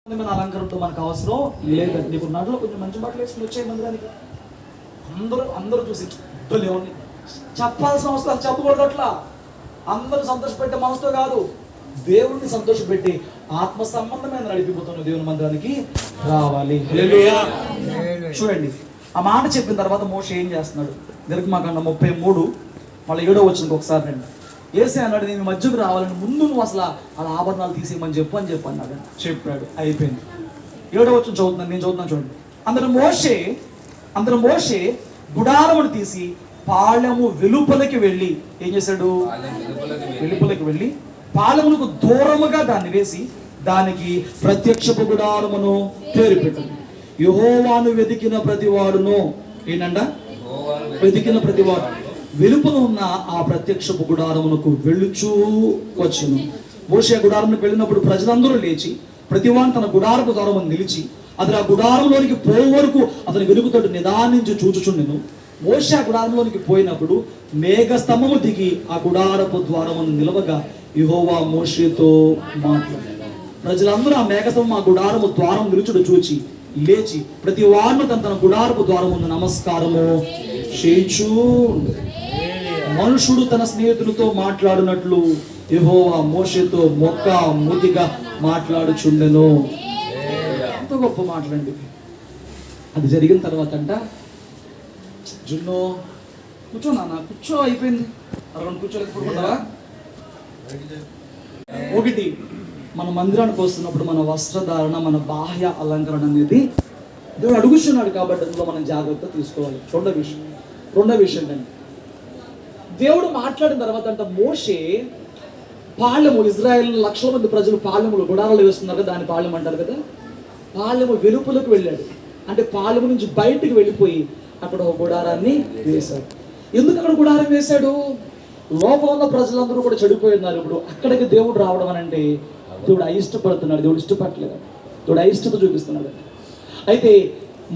అలంకరణతో మనకు అవసరం లేదండి. నీకు నడులో కొంచెం మంచి బట్టలు వేసుకుని వచ్చే మందిరానికి అందరూ చూసి లేవండి చెప్పాల్సిన అవసరం చెప్పకూడదు. అట్లా అందరూ సంతోషపెట్టే మనసుతో కాదు, దేవుడిని సంతోషపెట్టి ఆత్మ సంబంధమైన నడిపిపోతున్న దేవుని మందిరానికి రావాలి. చూడండి, ఆ మాట చెప్పిన తర్వాత మోషే ఏం చేస్తున్నాడు? నిర్గమాకాండం 33 మళ్ళీ 7వ వచనం ఒకసారి రండి. ఏసే అన్నాడు, నేను మధ్యకు రావాలని ముందు నువ్వు అసలు ఆ ఆభరణాలు తీసేయమని చెప్పు అన్నాడు. చెప్పాడు, అయిపోయింది. 7వ వచనం చదువుతున్నాను, నేను చదువుతున్నాను చూడండి. అందరూ మోషే గుడారమును తీసి పాళెము వెలుపలికి వెళ్ళి ఏం చేశాడు? వెలుపలికి వెళ్ళి పాళెమునకు దూరముగా దాన్ని వేసి దానికి ప్రత్యక్షపు గుడారమును పేరు పెట్టాడు. యెహోవాను వెతికిన ప్రతివాడును ఏంటంట? వెతికిన ప్రతివాడు వెలుపల ఉన్న ఆ ప్రత్యక్షపు గుడారమునకు వెళ్ళుచూ వచ్చును. మోషే గుడారమునకు వెళ్ళినప్పుడు ప్రజలందరూ లేచి ప్రతివాడు తన గుడారపు ద్వారమును నిలిచి అతను ఆ గుడారంలోనికి పోయే వరకు అతని వెలుగుతోటి నిదానించి చూచుచుండెను. మోషే ఆ గుడారంలోనికి పోయినప్పుడు మేఘ స్తంభము దిగి ఆ గుడారపు ద్వారమును నిలవగా యెహోవా మోషేతో మాట్లాడాడు. ప్రజలందరూ ఆ మేఘస్తంభం ఆ గుడారము ద్వారం నిలుచుడు చూచి లేచి ప్రతి వాడును తన గుడారపు ద్వారమును నమస్కారము చేయుచు. మనుషుడు తన స్నేహితులతో మాట్లాడినట్లు యెహోవా మోషేతో మూతిగా మాట్లాడుచుండెను. ఎంత గొప్ప మాటలండి. అది జరిగిన తర్వాత అంట, జున్నో కూర్చో నాన్న, కూర్చో, అయిపోయింది. అరవై కూర్చోలేకపోతున్నావా? ఒకటి, మన మందిరానికి వస్తున్నప్పుడు మన వస్త్రధారణ, మన బాహ్య అలంకరణ అనేది దేవుడు అడుగుతున్నాడు కాబట్టి అందులో మనం జాగ్రత్త తీసుకోవాలి. రెండో విషయం అండి, దేవుడు మాట్లాడిన తర్వాత అంట మోషే పాళెము, ఇజ్రాయెల్ లక్షల మంది ప్రజలు పాళెములు గుడారాలు వేస్తున్నారు కదా, దాని పాళెం అంటారు కదా, పాళెము వెలుపలకు వెళ్ళాడు. అంటే పాళెము నుంచి బయటికి వెళ్ళిపోయి అక్కడ ఒక గుడారాన్ని వేశాడు. ఎందుకు అక్కడ గుడారం వేశాడు? లోపల ఉన్న ప్రజలందరూ కూడా చెడిపోయి ఉన్నారు. ఇప్పుడు అక్కడికి దేవుడు రావడం అని అంటే దేవుడు అయిష్టపడుతున్నాడు. దేవుడు ఇష్టపడలేదు, దేవుడు అయిష్టత చూపిస్తున్నాడు. అయితే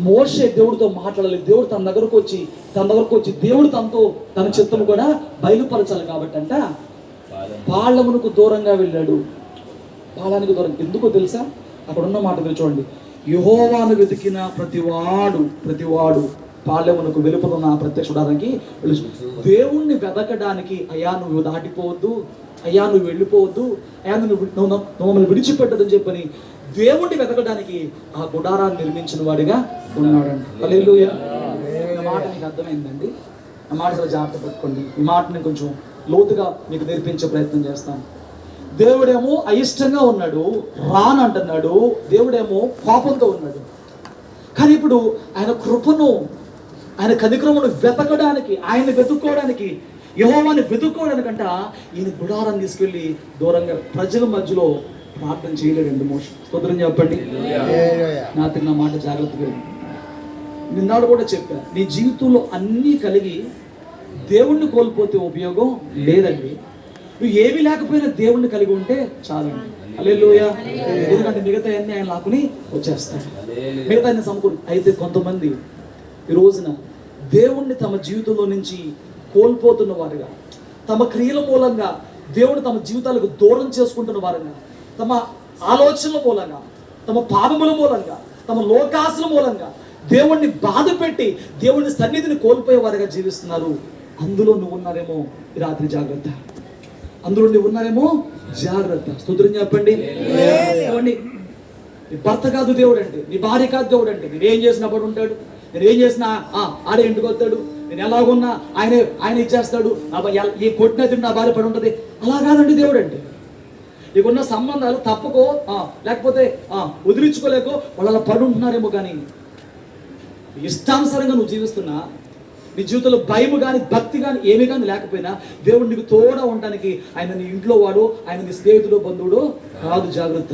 మోషే దేవుడితో మాట్లాడలేదు. దేవుడు తన దగ్గరకు వచ్చి దేవుడు తన చిత్తము కూడా బయలుపరచాలి కాబట్టి అంట పాళెమునకు దూరంగా వెళ్ళాడు. పాళానికి దూరం ఎందుకో తెలుసా? అక్కడ ఉన్న మాట మీరు చూడండి. యెహోవాను వెతికిన ప్రతివాడు పాళెమునకు వెలుపలున్న ప్రత్యక్షడానికి దేవుణ్ణి వెతకడానికి, అయ్యా నువ్వు దాటిపోవద్దు, అయ్యా నువ్వు వెళ్ళిపోవద్దు, అయ్యా నువ్వు మమ్మల్ని విడిచిపెట్టదని చెప్పని దేవుణ్ణి వెతకడానికి ఆ గుడారాన్ని నిర్మించిన వాడిగా ఉన్నాడండి. హల్లెలూయా. ఈ మాట మీకు అర్థమైందండి? ఆ మాట చాలా జాగ్రత్త పెట్టుకోండి. ఈ మాటని కొంచెం లోతుగా మీకు నేర్పించే ప్రయత్నం చేస్తాను. దేవుడేమో అయిష్టంగా ఉన్నాడు, రానంటున్నాడు. దేవుడేమో కోపంతో ఉన్నాడు. కానీ ఇప్పుడు ఆయన కృపను, ఆయన కనికరమును వెతకడానికి, ఆయన్ని వెతుక్కోవడానికి, యెహోవాని వెతుక్కోవడానికంట ఈయన గుడారాన్ని తీసుకెళ్ళి దూరంగా ప్రజల మధ్యలో ప్రార్థన చేయలేడండి మోషే. స్తోత్రం చెప్పండి. నా మాట జాగ్రత్తగా నిన్నాడు కూడా చెప్పా, నీ జీవితంలో అన్నీ కలిగి దేవుణ్ణి కోల్పోతే ఉపయోగం లేదండి. నువ్వు ఏమీ లేకపోయినా దేవుణ్ణి కలిగి ఉంటే చాలండి. హల్లెలూయా. ఎందుకంటే మిగతా అన్ని ఆయన లాక్కుని వచ్చేస్తాడు, మిగతా అన్ని సమకూరు. అయితే కొంతమంది ఈ రోజున దేవుణ్ణి తమ జీవితంలో నుంచి కోల్పోతున్న వారుగా, తమ క్రియల మూలంగా దేవుడు తమ జీవితాలకు దూరం చేసుకుంటున్న వారుగా, తమ ఆలోచనల మూలంగా, తమ పాపముల మూలంగా, తమ లోకాసుల మూలంగా దేవుణ్ణి బాధ పెట్టి దేవుని సన్నిధిని కోల్పోయే వారుగా జీవిస్తున్నారు. అందులో నువ్వు ఉన్నారేమో ఈ రాత్రి జాగ్రత్త. అందులో నువ్వు ఉన్నారేమో జాగ్రత్త. స్తోత్రం చెప్పండి. నీ భర్త కాదు దేవుడు అంటే, నీ భార్య కాదు దేవుడు అంటే. నేనేం చేసినప్పుడు ఉంటాడు, నేనేం చేసినా ఆడే ఇంటికి వస్తాడు, నేను ఎలాగున్నా ఆయన ఇచ్చేస్తాడు, ఈ కొట్టిన తిండి నా భార్య పడి ఉంటుంది. అలా కాదండి దేవుడు అంటే. నీకున్న సంబంధాలు తప్పుకో, లేకపోతే వదిలించుకోలేకో వాళ్ళు అలా పడి ఉంటున్నారేమో. కానీ ఇష్టానుసారంగా నువ్వు జీవిస్తున్నా, నీ జీవితంలో భయం కానీ భక్తి కానీ ఏమీ కానీ లేకపోయినా దేవుడు నీకు తోడా ఉండడానికి ఆయన నీ ఇంట్లో వాడు, ఆయన నీ స్నేహితుడు, బంధువుడు కాదు. జాగ్రత్త.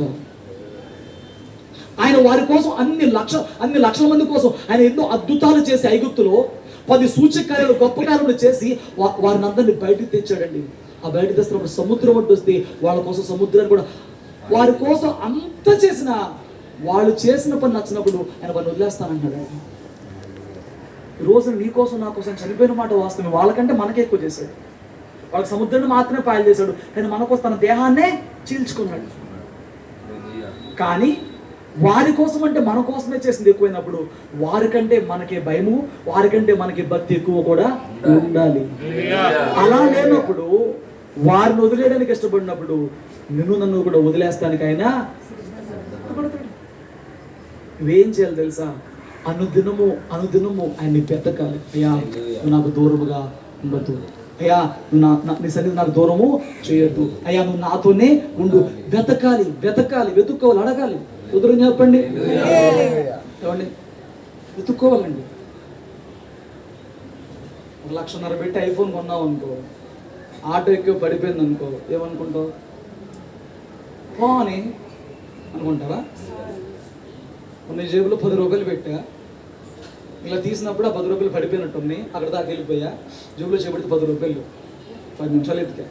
ఆయన వారి కోసం అన్ని లక్షల మంది కోసం ఆయన ఎన్నో అద్భుతాలు చేసి ఐగుప్తులో 10 సూచకార్యాలు గొప్ప కార్యములు చేసి వారిని అందరినీ బయటికి తెచ్చాడండి. ఆ బయటకు తెస్తున్నప్పుడు సముద్రం ఒడ్డు వస్తే వాళ్ళ కోసం సముద్రాన్ని కూడా, వారి కోసం అంత చేసిన వాళ్ళు చేసిన పని నచ్చినప్పుడు ఆయన వారిని వదిలేస్తానంటాడు. ఈ రోజున నీ కోసం నా కోసం చనిపోయిన మాట వాస్తవం. వాళ్ళకంటే మనకే ఎక్కువ చేశాడు. వాళ్ళకి సముద్రాన్ని మాత్రమే పాయలు చేశాడు, కానీ మన కోసం తన దేహాన్నే చీల్చుకున్నాడు. కానీ వారి కోసం అంటే మన కోసమే చేసింది ఎక్కువైనప్పుడు వారికంటే మనకి భయము, వారికంటే మనకి భక్తి ఎక్కువ కూడా ఉండాలి. అలా లేనప్పుడు వారిని వదిలేయడానికి ఇష్టపడినప్పుడు నన్ను కూడా వదిలేస్తానికైనా నువ్వేం చేయాలి తెలుసా? అనుదినము ఆయన్ని వెతకాలి. అయ్యా నువ్వు నాకు దూరముగా ఉండదు, అయ్యా నువ్వు నీ సన్నిధి నాకు దూరము చేయొద్దు, అయ్యా నువ్వు నాతోనే ఉండు. వెతుక్కోవాలి, అడగాలి. కుదురు చెప్పండి, ఏమండి? వెతుక్కోవాలండి. 1,00,000 పెట్టి ఐఫోన్ కొన్నావు అనుకో, ఆటో ఎక్కువ పడిపోయింది అనుకో, ఏమనుకుంటావు? అని అనుకుంటావా? కొన్ని జేబులో 10 రూపాయలు పెట్టా, ఇలా తీసినప్పుడు ఆ 10 రూపాయలు పడిపోయినట్టుంది, అక్కడ దాకా వెళ్ళిపోయా, జేబులో చేపడితే 10 రూపాయలు 10 నిమిషాలు ఎత్తికా,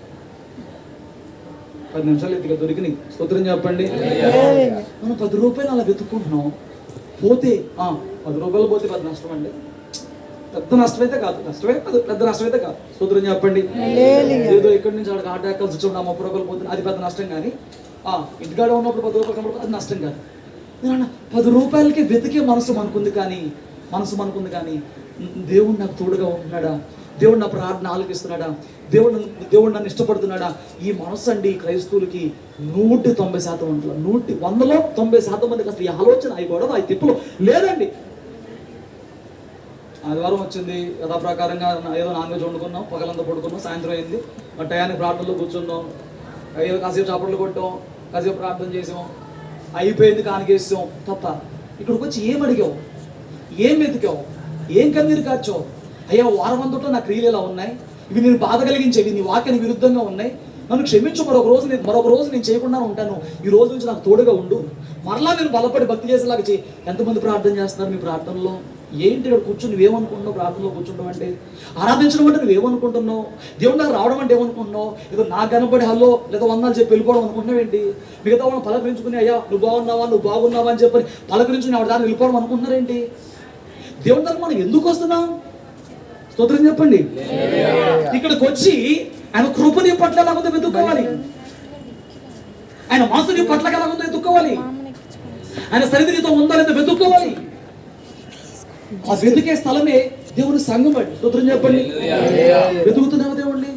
10 నిమిషాలు ఎత్తికా దొరికినాయి. స్తోత్రం చెప్పండి. మనం 10 రూపాయలు అలా వెతుక్కుంటున్నాం, పోతే 10 రూపాయలు పోతే పెద్ద నష్టం అండి. పెద్ద నష్టమైతే కాదు, పెద్ద నష్టమైతే కాదు. స్తోత్రం చెప్పండి. ఏదో ఇక్కడి నుంచి అక్కడికి ఆటో ఎక్కాల్సి వచ్చి 30 రూపాయలు పోతుంది, అది పెద్ద నష్టం. కానీ ఇంటికాడ ఉన్నప్పుడు 10 రూపాయలు కనబడుతుంది, అది నష్టం కాదు. 10 రూపాయలకి వెతికే మనసు మనకుంది కానీ దేవుడు నాకు తోడుగా ఉంటున్నాడా, దేవుడు నా ప్రార్థన ఆలకిస్తున్నాడా, దేవుడు నన్ను ఇష్టపడుతున్నాడా? ఈ మనసు అండి క్రైస్తవులకి 190% ఉంటుంది. 100లో 90% మందికి అసలు ఈ ఆలోచన, అవి గొడవ, అవి తిప్పులు లేదండి. ఆదివారం వచ్చింది, యథాప్రకారంగా ఏదో నాన్ వెజ్ వండుకున్నాం, పగలంతా పడుకున్నాం, సాయంత్రం అయింది, టయానికి ప్రార్థనలో కూర్చున్నాం, ఏదో కాసేపు చాపట్లు కొట్టాం, కాసేపు ప్రార్థన చేసాం, అయిపోయింది, కానికేసాం తప్ప ఇక్కడికి వచ్చి ఏం అడిగావు, ఏం వెతికావు, ఏం కన్నీరు కార్చావు? అయ్యా వారం అంతటా నా క్రియలు ఎలా ఉన్నాయి, ఇవి నేను బాధ కలిగించేవి, నీ వాక్యానికి విరుద్ధంగా ఉన్నాయి, నన్ను క్షమించు, మరొక రోజు నేను చేయకుండా ఉంటాను, ఈ రోజు నుంచి నాకు తోడుగా ఉండు, మరలా నేను బలపడి భక్తి చేసేలాగా చేయి. ఎంతమంది ప్రార్థన చేస్తున్నారు మీ ప్రార్థనలో? ఏంటి ఇక్కడ కూర్చొని నువ్వేమనుకుంటున్నావు? ప్రార్థనలో కూర్చుంటావు అంటే, ఆరాధించడం అంటే నువ్వేమనుకుంటున్నావు? దేవుడు నాకు రావడం అంటే ఏమనుకుంటున్నావు? ఏదో నాకు కనపడి హల్లో లేదా వందలు చెప్పి వెళ్ళిపోవడం అనుకుంటున్నావు ఏంటి? మిగతా వాళ్ళని పలకరించుకుని అయ్యా నువ్వు బాగున్నావా అని చెప్పని పలకరించుకుని ఆవిడ దాన్ని వెళ్ళిపోవడం అనుకుంటున్నారేంటి? దేవుడి దగ్గర మనం ఎందుకు వస్తున్నాం? స్తోత్రం చెప్పండి. ఇక్కడికి వచ్చి ఆయన కృప నీ పట్ల ఎలా ఉందో వెతుక్కోవాలి, ఆయన మనసు నీ పట్ల ఎలా ఉందో వెతుక్కోవాలి, ఆయన సన్నిధి నీతో ఉందో లేదో వెతుక్కోవాలి. ఆ వెతికే స్థలమే దేవుని సంఘం అండి. స్తోత్రం చెప్పండి. వెతుకుతున్నావా దేవుణ్ణి?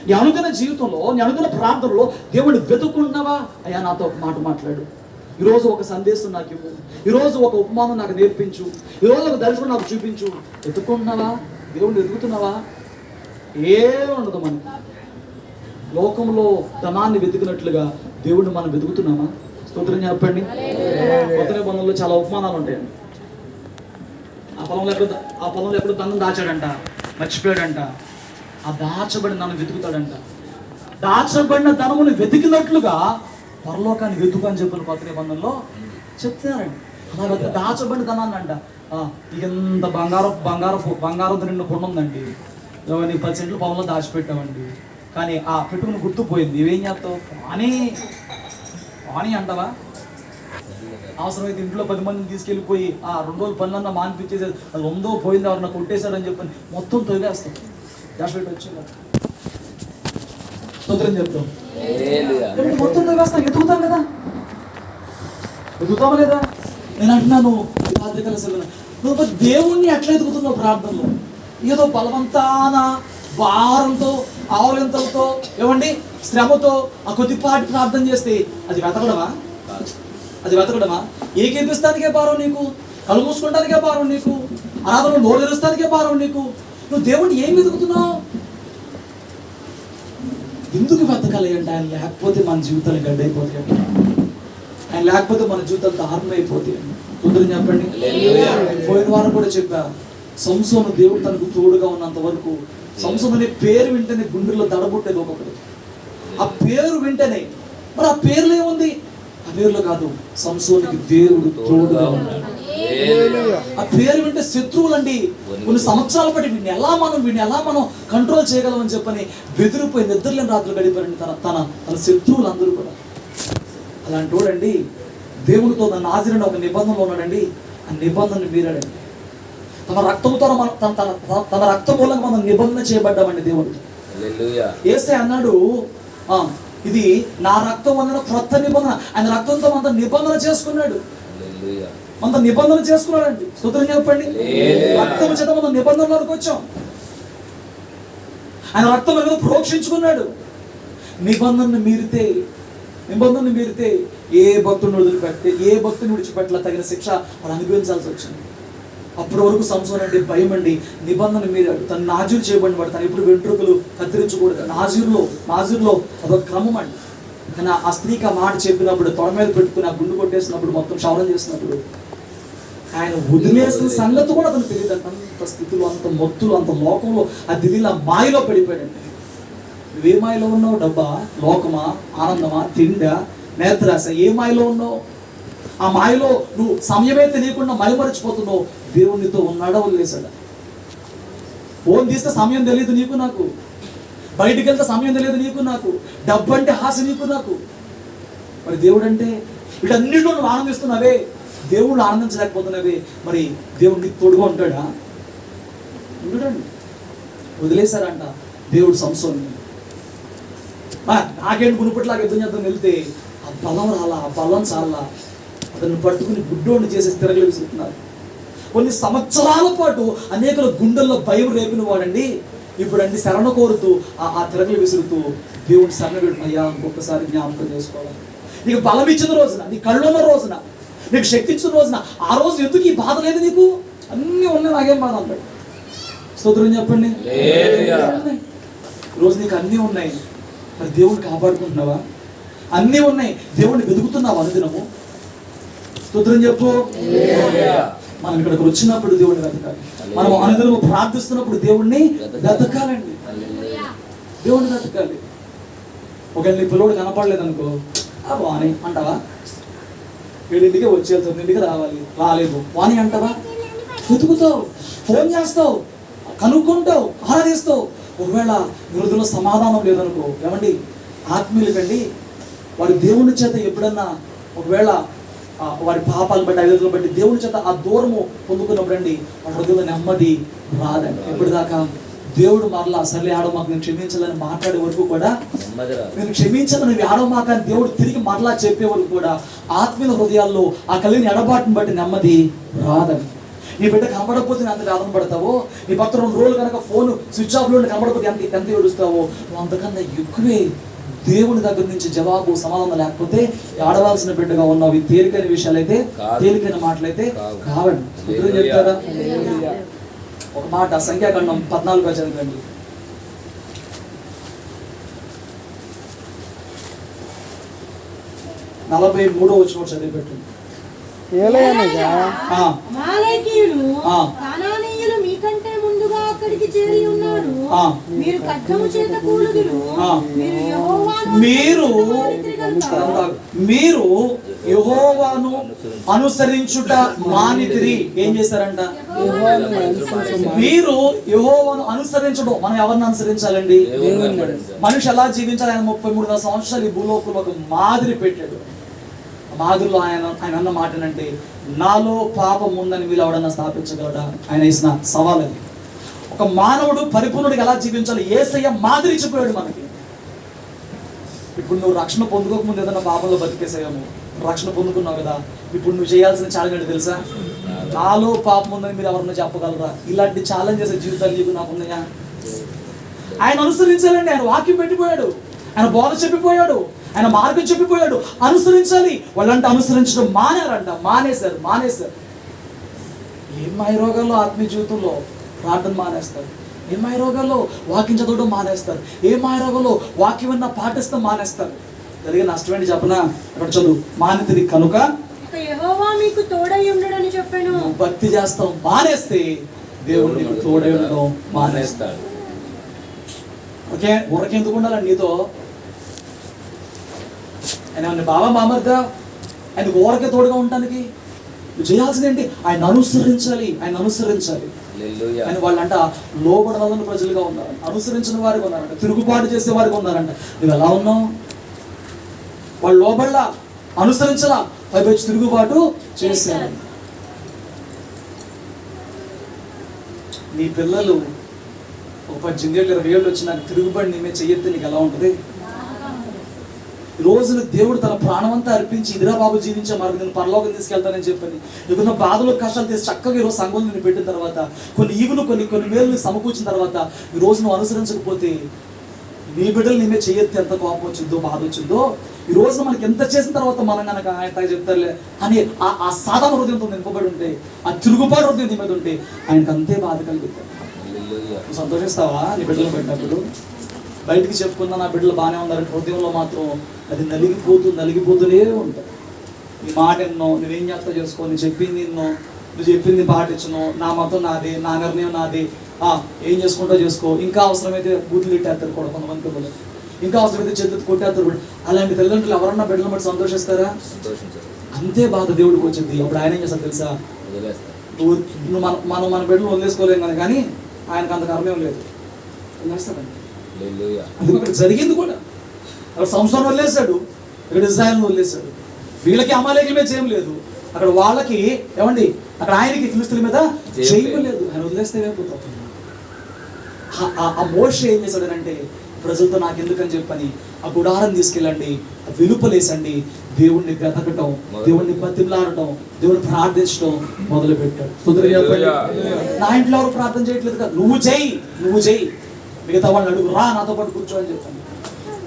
నీ అనుదిన జీవితంలో, నీ అనుదిన ప్రార్థనలో దేవుణ్ణి వెతుక్కుంటున్నావా? అయ్యా నాతో ఒక మాట మాట్లాడు, ఈరోజు ఒక సందేశం నాకు ఇవ్వు, ఈరోజు ఒక ఉపమానం నాకు నేర్పించు, ఈరోజు ఒక దర్శనం నాకు చూపించు. వెతుక్కుంటున్నావా? దేవుణ్ణి వెతుకుతున్నావా? ఏముండదు. మనం లోకంలో ధనాన్ని వెతికినట్లుగా దేవుణ్ణి మనం వెతుకుతున్నామా? స్తోత్రం చెప్పండి. కొత్త నిబంధనలో చాలా ఉపమానాలు ఉంటాయండి. ఆ పొలంలో ఎప్పుడు ధనం దాచాడంట, మర్చిపోయాడంట, ఆ దాచబడిన ధనం వెతుకుతాడంట. దాచబడిన ధనమును వెతికినట్లుగా పరలోకాన్ని వెతుకు అని చెప్పిన కొత్త నిబంధనలో చెప్తున్నారండి. అలా దాచబడిన ధనాన్ని అంట, ఇంత బంగారం నిండు కొండ ఉందండి, 10 సెంట్లు పొలంలో దాచిపెట్టామండి, కానీ ఆ పెట్టుకుని గుర్తుపోయింది, ఇవేం చేస్తావు? పానీ అంటావా? అవసరమైతే ఇంట్లో 10 మందిని తీసుకెళ్ళిపోయి 2 రోజుల పనులన్నా మానిపించేసి అది ఉందో పోయిందో ఎవరన్నా కొట్టేశారని చెప్పని మొత్తం తొలిగేస్తాం. దాచిపెట్టి వచ్చిందా? స్తోత్రం చెప్తాం. మొత్తం తొలిగేస్తాం. ఎదుగుతాం కదా, ఎదుగుతావా లేదా? నేను అంటున్నాను, నువ్వు దేవుణ్ణి ఎట్లా ఎదుగుతున్నావు? ప్రార్థనలో ఏదో బలవంతాన భారంతో, ఆవలింతలతో, ఏమండి శ్రమతో ఆ కొద్దిపాటి ప్రార్థన చేస్తే అది వెతకడమా? ఏకేపిస్తానికే భారం నీకు, కళ్ళు మూసుకోవడానికే భారం నీకు, ఆరాధన నోరు తెరుస్తానికే భారం నీకు. నువ్వు దేవుణ్ణి ఏం వెతుకుతున్నావు? ఎందుకు వెతకాలి అంటే ఆయన లేకపోతే మన జీవితాలు గడ్డైపోతాయండి, ఆయన లేకపోతే మన జీవితాలు దారుణం అయిపోతాయండి. కొందరు చెప్పండి. పోయిన వారం కూడా చెప్పా, సంసోను దేవుడు తనకు తోడుగా ఉన్నంత వరకు, సంసోను అనే పేరు వింటేనే గుండెల్లో దడబుట్టేది ఒక్కొక్కటి. ఆ పేరు వింటేనే, మరి ఆ పేరులో ఏముంది? ఆ పేరులో కాదు, సంసోనికి దేవుడు తోడుగా ఉన్నాడు. ఆ పేరు వింటే శత్రువులండి కొన్ని సంవత్సరాల పాటు వీడిని ఎలా మనం కంట్రోల్ చేయగలమని చెప్పని బెదిరిపోయి నిద్రలేని రాత్రులు గడిపారండి తన శత్రువులందరూ కూడా. అలాంటి వాడండి దేవుడితో నాజీరుని ఒక నిబంధనలో ఉన్నాడండి. ఆ నిబంధనని మీరాడండి. తన రక్తంతో తన రక్తం మూలంగా మనం నిబంధన చేయబడ్డామండి దేవుడితో. యేసే అన్నాడు, ఇది నా రక్తం వలన క్రొత్త నిబంధన, ఆయన రక్తంతో మనం నిబంధన చేసుకున్నాడు. మనతో నిబంధన చేసుకున్నాడండి. స్తోత్రం చెప్పండి. రక్తం చేత మనం నిబంధనలోకి వచ్చాం. ఆయన రక్తం మీద ప్రోక్షించుకున్నాడు. నిబంధనను మీరితే ఏ భక్తుని విడిచిపెట్టలా తగిన శిక్ష వాళ్ళు అనుభవించాల్సి వచ్చింది. అప్పటి వరకు సంసోను అంటే భయం అండి. నిబంధన మీరాడు. తను నాజీరు చేయబడిన వాడు. తను ఎప్పుడు వెంట్రుకలు కత్తిరించకూడదు. నాజీరులో అదొక క్రమం అండి. కానీ ఆ స్త్రీకి ఆ మాట చెప్పినప్పుడు, తొడ మీద పెట్టుకుని ఆ గుండు కొట్టేసినప్పుడు, మొత్తం క్షవరం చేసినప్పుడు ఆయన వదిలేసిన సంగతి కూడా అతను తెలియదు. అంత స్థితిలో, అంత మొత్తులు, అంత లోకంలో ఆ దిలీల మాయలో పడిపోయాడండి. నువ్వే మాయలో ఉన్నావు? డబ్బా, లోకమా, ఆనందమా, తిండా, నేత్రాశ, ఏ మాయలో ఉన్నావు? ఆ మాయలో నువ్వు సమయమే తెలియకుండా మైమరిచిపోతున్నావు. దేవునితో ఉన్నాడా వదిలేశాడా? ఫోన్ తీస్తే సమయం తెలియదు నీకు నాకు, బయటికి వెళ్తే సమయం తెలియదు నీకు నాకు, డబ్బు అంటే ఆశ నీకు నాకు. మరి దేవుడు అంటే వీటన్నిటిలో నువ్వు ఆనందిస్తున్నావే, దేవుడు ఆనందించలేకపోతున్నావే, మరి దేవుడు నీకు తోడుగా ఉంటాడా? ఉండడండి. వదిలేశారంట దేవుడు సంసోన్ని. నాకేంటి గుణపట్లాగా యుద్ధం చేద్దాం వెళ్తే ఆ బలం రాలా, ఆ బలం చాలా, అతన్ని పట్టుకుని గుడ్డోడిని చేసే తిరగలు విసురుతున్నారు. కొన్ని సంవత్సరాల పాటు అనేకుల గుండెల్లో భయం రేపిన వాడండి ఇప్పుడు అండి శరణ కోరుతూ ఆ తిరగలు విసురుతూ దేవుడి శరణ పెడుతున్నాయా ఇంకొకసారి జ్ఞాపకం చేసుకోవాలి. నీకు బలం ఇచ్చిన రోజున, నీ కళ్ళు ఉన్న రోజున, నీకు శక్తి ఇచ్చిన రోజున, ఆ రోజు ఎందుకు ఈ బాధ లేదు నీకు? అన్నీ ఉన్నాయి, నాకేం బాధ అంటాడు. స్తోత్రం చెప్పండి. ఈరోజు నీకు అన్నీ ఉన్నాయి, మరి దేవుడిని కాపాడుకుంటున్నావా? అన్నీ ఉన్నాయి, దేవుడిని వెతుకుతున్నావా అనుదినము? స్తోత్రం చెప్పు. మనం ఇక్కడికి వచ్చినప్పుడు దేవుడిని వెతకాలి. మనం అనుదినము ప్రార్థిస్తున్నప్పుడు దేవుడిని వెతకాలండి. దేవుడిని వెతకాలి. ఒకవేళ నీ పిల్లోడు కనపడలేదు అనుకో, వాణి అంటావా? 7ంటికి వచ్చే 9ంటికి రాలేదు వాణి అంటావా? వెతుకుతావు, ఫోన్ చేస్తావు, కనుక్కుంటావు, ఆరాధిస్తావు. ఒకవేళ హృదయంలో సమాధానం లేదనుకో, ఏమండి ఆత్మీయులకండి వారి దేవుని చేత ఎప్పుడన్నా ఒకవేళ వారి పాపాలను బట్టి ఐదతులను బట్టి దేవుని చేత ఆ దూరము పొందుకున్నప్పుడు అండి వాడి హృదయంలో నెమ్మది రాదండి. ఎప్పటిదాకా దేవుడు మరలా సర్లే ఆడమాక నేను క్షమించాలని మాట్లాడే వరకు కూడా, నేను క్షమించాలని నువ్వు ఆడమాక అని దేవుడు తిరిగి మరలా చెప్పే వరకు కూడా ఆత్మీయ హృదయాల్లో ఆ కలిగిన ఎడబాటుని బట్టి నెమ్మది రాదండి. నీ బిడ్డ కనబడకపోతే ఎంత వేదన పడతావో, నీ భర్త 2 రోజులు కనుక ఫోన్ స్విచ్ ఆఫ్లో కనబడకపోతే ఎంత ఏడుస్తావో, నువ్వు అంతకన్నా ఎక్కువే దేవుని దగ్గర నుంచి జవాబు సమాధానం లేకపోతే ఆడవలసిన బిడ్డగా ఉన్నావు. ఈ తేలికైన విషయాలైతే, తేలికైన మాటలైతే కావండి. చెప్తారా? ఒక మాట సంఖ్యాకాండం 14 చదవండి. 43వ వచనం చదివి పెట్టండి. మీకంటే ముందుగా అక్కడికి చేరి ఉన్నారు. మీరు ఖడ్గము చేత కూలుదురు. మీరు యెహోవాను అనుసరించుట మానితిరి. ఏం చేశారంట? మీరు యెహోవాను అనుసరించడం. మనం ఎవరిని అనుసరించాలండి? మనిషి ఎలా జీవించాలి? ఆయన 33 సంవత్సరాలు ఈ భూలోకంలో ఒక మాదిరి పెట్టాడు. మాదిరిలో ఆయన అన్న మాట అంటే, నాలో పాపం ఉందని వీళ్ళు ఎవడన్నా స్థాపించగలడా? ఆయన ఇచ్చిన సవాల్ అది. ఒక మానవుడు పరిపూర్ణుడికి ఎలా జీవించాలి? యేసయ్య మాదిరి చెప్పాడు మనకి. ఇప్పుడు నువ్వు రక్షణ పొందుకోకముందు ఏదైనా పాపంలో బతికేసాయేమో, రక్షణ పొందుకున్నావు కదా, ఇప్పుడు నువ్వు చేయాల్సిన ఛాలెంజ్ ఏంటి తెలుసా? నాలో పాపం ఉందని మీరు ఎవరన్నా చెప్పగలరా? ఇలాంటి ఛాలెంజ్ చేసే జీవితాలు నీకు నాకు ఉన్నాయా? ఆయన అనుసరించాలండి. ఆయన వాక్యం పెట్టిపోయాడు, ఆయన బోధ చెప్పిపోయాడు, ఆయన మార్గం చెప్పిపోయాడు. అనుసరించాలి. వాళ్ళంటే అనుసరించడం మానేశారు. ఏం మాయ రోగాల్లో ఆత్మీయ జీవితంలో ప్రార్థన మానేస్తారు, ఏ మాయ రోగాల్లో వాక్యం చదవడం మానేస్తారు, ఏ మాయ రోగాల్లో వాక్యం విన్నా పాటిస్తాం మానేస్తారు. జరిగే నష్టం ఏంటి చెప్పనా? అక్కడ చదువు. మానితిరి కనుక యెహోవా మీకు తోడై ఉండడని చెప్పాను. భక్తి చేస్తాం మానేస్తే దేవుడు నీకు తోడై ఉండడం మానేస్తాడు. ఓకే, ఊరకెందుకు ఉండాలండి నీతో? ఆయన బాబా బామర్దా, ఆయన ఊరకే తోడుగా ఉండటానికి నువ్వు చేయాల్సింది ఏంటి? ఆయన అనుసరించాలి. అని వాళ్ళంట లోబడవలసిన ప్రజలుగా ఉన్నారంట, అనుసరించిన వారికి ఉన్నారంట, తిరుగుబాటు చేసే వారికి ఉన్నారంట. నువ్వు ఎలా ఉన్నావు? వాళ్ళు లోబడలా, అనుసరించలా, పైపచ్చి తిరుగుబాటు చేశారు. నీ పిల్లలు ఒక 18 ఏళ్ళు 20 ఏళ్ళు వచ్చి నాకు తిరుగుబాటు నీ మీద చెయ్యొద్దు, నీకు ఎలా ఉంటుంది? ఈ రోజున దేవుడు తన ప్రాణం అంతా అర్పించి ఇదిరా బాబు జీవించే మార్గం నేను పరలోకం తీసుకెళ్తానని చెప్పని నీకున్న బాధలు కష్టాలు తీసి చక్కగా ఈరోజు సంఘంలో నేను పెట్టిన తర్వాత కొన్ని ఈవులు కొన్ని మేలు సమకూర్చిన తర్వాత ఈ రోజు నువ్వు అనుసరించకపోతే నీ బిడ్డలు నీ మీద చేయెత్తి ఎంత కోపం వచ్చిందో బాధ వచ్చిందో ఈ రోజు మనకి ఎంత చేసిన తర్వాత మనం కనుక ఆయన చెప్తారులే అని ఆ సాధారణ హృదయంతో నింపబడి ఉంటే ఆ తిరుగుబాటు హృదయం నీ మీద ఉంటే ఆయనకు అంతే బాధ కలుగుతాయి. నువ్వు సంతోషిస్తావా నీ బిడ్డలు పెట్టినప్పుడు? బయటికి చెప్పుకున్నా నా బిడ్డలు బాగానే ఉన్నారంటే హృదయంలో మాత్రం అది నలిగిపోతూనే ఉంటాయి. నీ మాట ఎన్నో నువ్వేం చేస్తా చేసుకో, నేను చెప్పింది ఎన్నో నువ్వు చెప్పింది పాటించను, నా మతం నాదే, నా నిర్ణయం నాదే, ఏం చేసుకుంటా చేసుకో. ఇంకా అవసరమైతే బూతులు తిట్టేస్తారు కూడా కొంతమంది పిల్లలు, ఇంకా అవసరమైతే చేతులు కొట్టేస్తారు. అలాంటి తల్లిదండ్రులు ఎవరన్నా బిడ్డలు బట్టి సంతోషిస్తారా? అంతే బాధ దేవుడికి వచ్చింది. అప్పుడు ఆయన ఏం చేస్తారు తెలుసా? నువ్వు మన బిడ్డలు వదిలేసుకోలేం కానీ ఆయనకు అంత కర్మేం లేదు, వదిలేస్తాడండి. అది ఇక్కడ జరిగింది కూడా. అక్కడ సంసారం వదిలేశాడు, ఇక్కడ ఇజ్రాయెల్ని వదిలేశాడు. వీళ్ళకి అమాలేకుల మీద చేయం లేదు, అక్కడ వాళ్ళకి ఏమండి అక్కడ ఆయనకి ఫిలిష్తీయుల మీద చేయలేదు. ఆయన వదిలేస్తే అయిపోతాం. ఆ మోషే ఏం చేశాడనంటే ప్రజలతో నాకు ఎందుకని చెప్పని ఆ గుడారం తీసుకెళ్ళండి, వెలుపలేసండి, దేవుణ్ణి వెతకటం, దేవుణ్ణి బతిమలాడటం, దేవుని ప్రార్థించడం మొదలు పెట్టాడు. నా ఇంట్లో ఎవరు ప్రార్థన చేయట్లేదు కదా, నువ్వు చేయి, మిగతా వాళ్ళని అడుగు, రా నాతో పాటు కూర్చో అని చెప్పండి.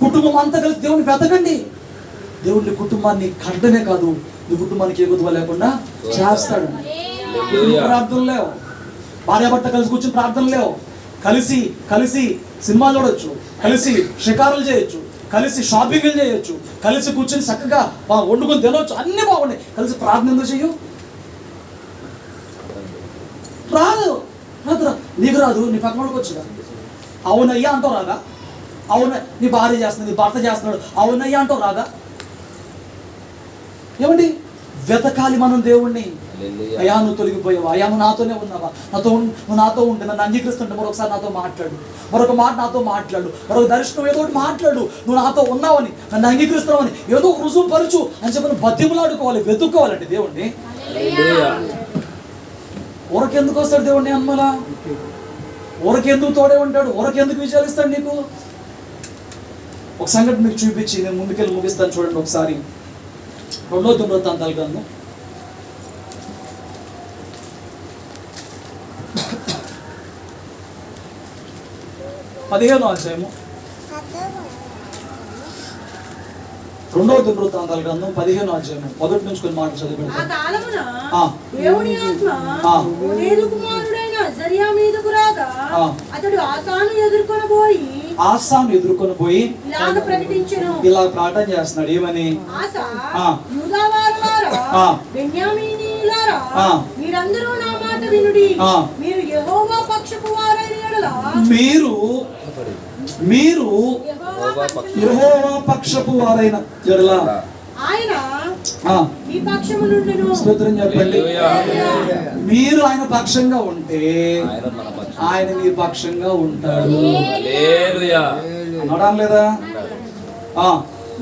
కుటుంబం అంతా కలిసి దేవుణ్ణి వెతకండి. దేవుడిని కుటుంబాన్ని కట్టడమే కాదు, నీ కుటుంబానికి ఏ గుర్తు లేకుండా చేస్తాడు. ప్రార్థనలు లేవు, భార్యాభర్త కలిసి కూర్చొని ప్రార్థనలు లేవు, కలిసి సినిమా చూడొచ్చు, కలిసి షికారులు చేయొచ్చు, కలిసి షాపింగ్లు చేయొచ్చు, కలిసి కూర్చొని చక్కగా వండుకొని తినవచ్చు, అన్ని బాగున్నాయి. కలిసి ప్రార్థన ఎందుకు చెయ్యు? రాదు. నీకు రాదు, నీ పక్కన వాళ్ళకి వచ్చుగా. అవునయ్యా అంటూ రాదా? అవున నీ భార్య చేస్తుంది, నీ భర్త చేస్తున్నాడు, అవునయ్యా అంటూ రాదా? ఏమండి వెతకాలి మనం దేవుణ్ణి. అయ్యా నువ్వు తొలగిపోయావా, అయ్యా నువ్వు నాతోనే ఉన్నావా, నువ్వు నాతో ఉంటే నన్ను అంగీకరిస్తుంటే మరొకసారి నాతో మాట్లాడు, మరొక మాట నాతో మాట్లాడు, మరొక దర్శనం ఏదో ఒకటి మాట్లాడు, నువ్వు నాతో ఉన్నావని, నన్ను అంగీకరిస్తున్నావని ఏదో ఒక రుజువు పరచు అని చెప్పి బతిమలాడుకోవాలి, వెతుక్కోవాలండి దేవుణ్ణి. ఊరకెందుకు వస్తాడు దేవుణ్ణి అమ్మలా? ఊరకెందుకు తోడే ఉంటాడు? ఊరకెందుకు విచారిస్తాడు నీకు? ఒక సంఘటన మీకు చూపించి నేను ముందుకెళ్ళి ముగిస్తాను చూడండి. ఒకసారి 2వ దినవృత్తాంతాల గ్రంథం 15వ అధ్యాయము. 2వ దినవృత్తాంతాల గ్రంథం 15వ అధ్యాయము మొదటి నుంచి కొన్ని మాటలు చదివి. ఆ కాలమున దేవుని ఆత్మ ఓనేదు కుమారుడైన అజర్యా మీదకు రాగా అతడు ఆసాను ఎదుర్కొని పోయి ఇలా ప్రార్థన చేస్తున్నాడు. ఏమని? ఆసా యూదావారలారా, బెన్యామీనీయులారా, మీరందరూ నా మాట వినుడి. మీరు యెహోవా పక్షపు వారైన యెడల మీరు యెహోవా పక్షపు వారైన యెడల ఆయన మీ పక్షము నుండును. స్తోత్రం చెప్పండి. మీరు ఆయన పక్షంగా ఉంటే ఆయన మీ పక్షంగా ఉంటాడు. అనడం లేదా?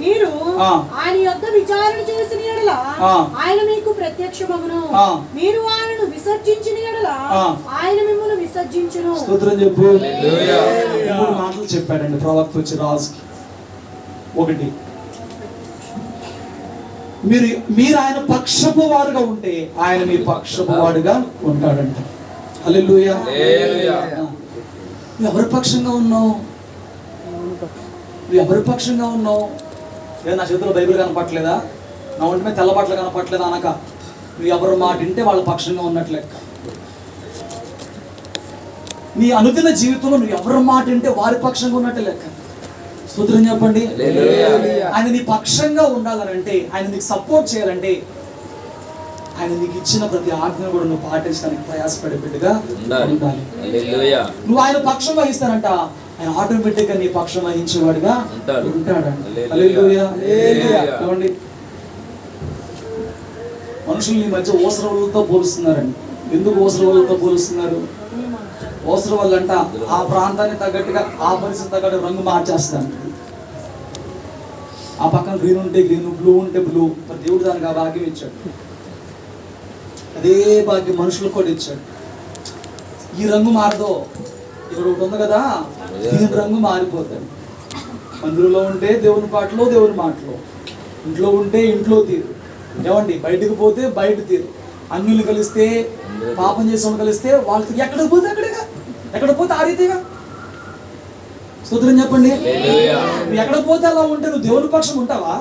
మీరు ఆయన యొద్ద విచారణ చేసిన యెడల ఆయన మీకు ప్రత్యక్షమగును. మీరు ఆయనను విసర్జించిన యెడల ఆయన మిమ్మల్ని విసర్జించును. స్తోత్రం చెప్పు. 3 మాటలు చెప్పాడండి ప్రవక్త వచ్చి రాజుకి. 1, మీరు ఆయన పక్షపు వారుగా ఉంటే ఆయన మీ పక్షపు వాడుగా ఉంటాడంట. హల్లెలూయా. నువ్వు ఎవరి పక్షంగా ఉన్నావు? నా చేతిలో బైబిల్ కనపట్లేదా, నా ఒంటి మీద తెల్ల బట్టలు కనపట్లేదా అనక నువ్వు ఎవరి మాట వింటే వాళ్ళ పక్షంగా ఉన్నట్లు లెక్క. నీ అనుదిన జీవితంలో నువ్వు ఎవరి మాట వింటే వారి పక్షంగా ఉన్నట్టు లెక్క. స్తోత్రం చెప్పండి. ఆయన నీ పక్షంగా ఉండాలంటే, ఆయన నీకు సపోర్ట్ చేయాలంటే, ఆయన నీకు ఇచ్చిన ప్రతి ఆజ్ఞను కూడా నువ్వు పాటించడానికి ప్రయాసపడే బిడ్డగా ఉండాలి. నువ్వు ఆయన పక్షం వహిస్తానంట, ఆయన ఆటోమేటిక్ గా నీ పక్షం వహించేవాడుగా ఉంటాడండి. హల్లెలూయా. మనుషులు ఈ మధ్య ఓసరవలతో పోలుస్తున్నారండి. ఎందుకు ఓసరవలతో పోలుస్తున్నారు? ఓసర వల్లంట ఆ ప్రాంతానికి తగ్గట్టుగా, ఆ పరిస్థితి తగ్గట్టు రంగు మార్చేస్తాను. ఆ పక్కన గ్రీన్ ఉంటే గ్రీన్, బ్లూ ఉంటే బ్లూ. దేవుడు దానికి ఆ భాగ్యం ఇచ్చాడు. అదే భాగ్యం మనుషులకు కూడా ఇచ్చాడు. ఈ రంగు మారదో, ఇక్కడ ఒకటి ఉంది కదా, దీని రంగు మారిపోతాడు. మందిరంలో ఉంటే దేవుని పాటలో, దేవుని మాటలో, ఇంట్లో ఉంటే ఇంట్లో తీరు, ఏమండి బయటకు పోతే బయట తీరు, అన్యులు కలిస్తే పాపం చేసే వాళ్ళు కలిస్తే వాళ్ళకి ఎక్కడికి పోతే అక్కడేగా, ఎక్కడ పోతే ఆ రీతిగా. స్తోత్రం చెప్పండి. నువ్వు ఎక్కడ పోతే అలా ఉంటే నువ్వు దేవుని పక్షం ఉంటావా?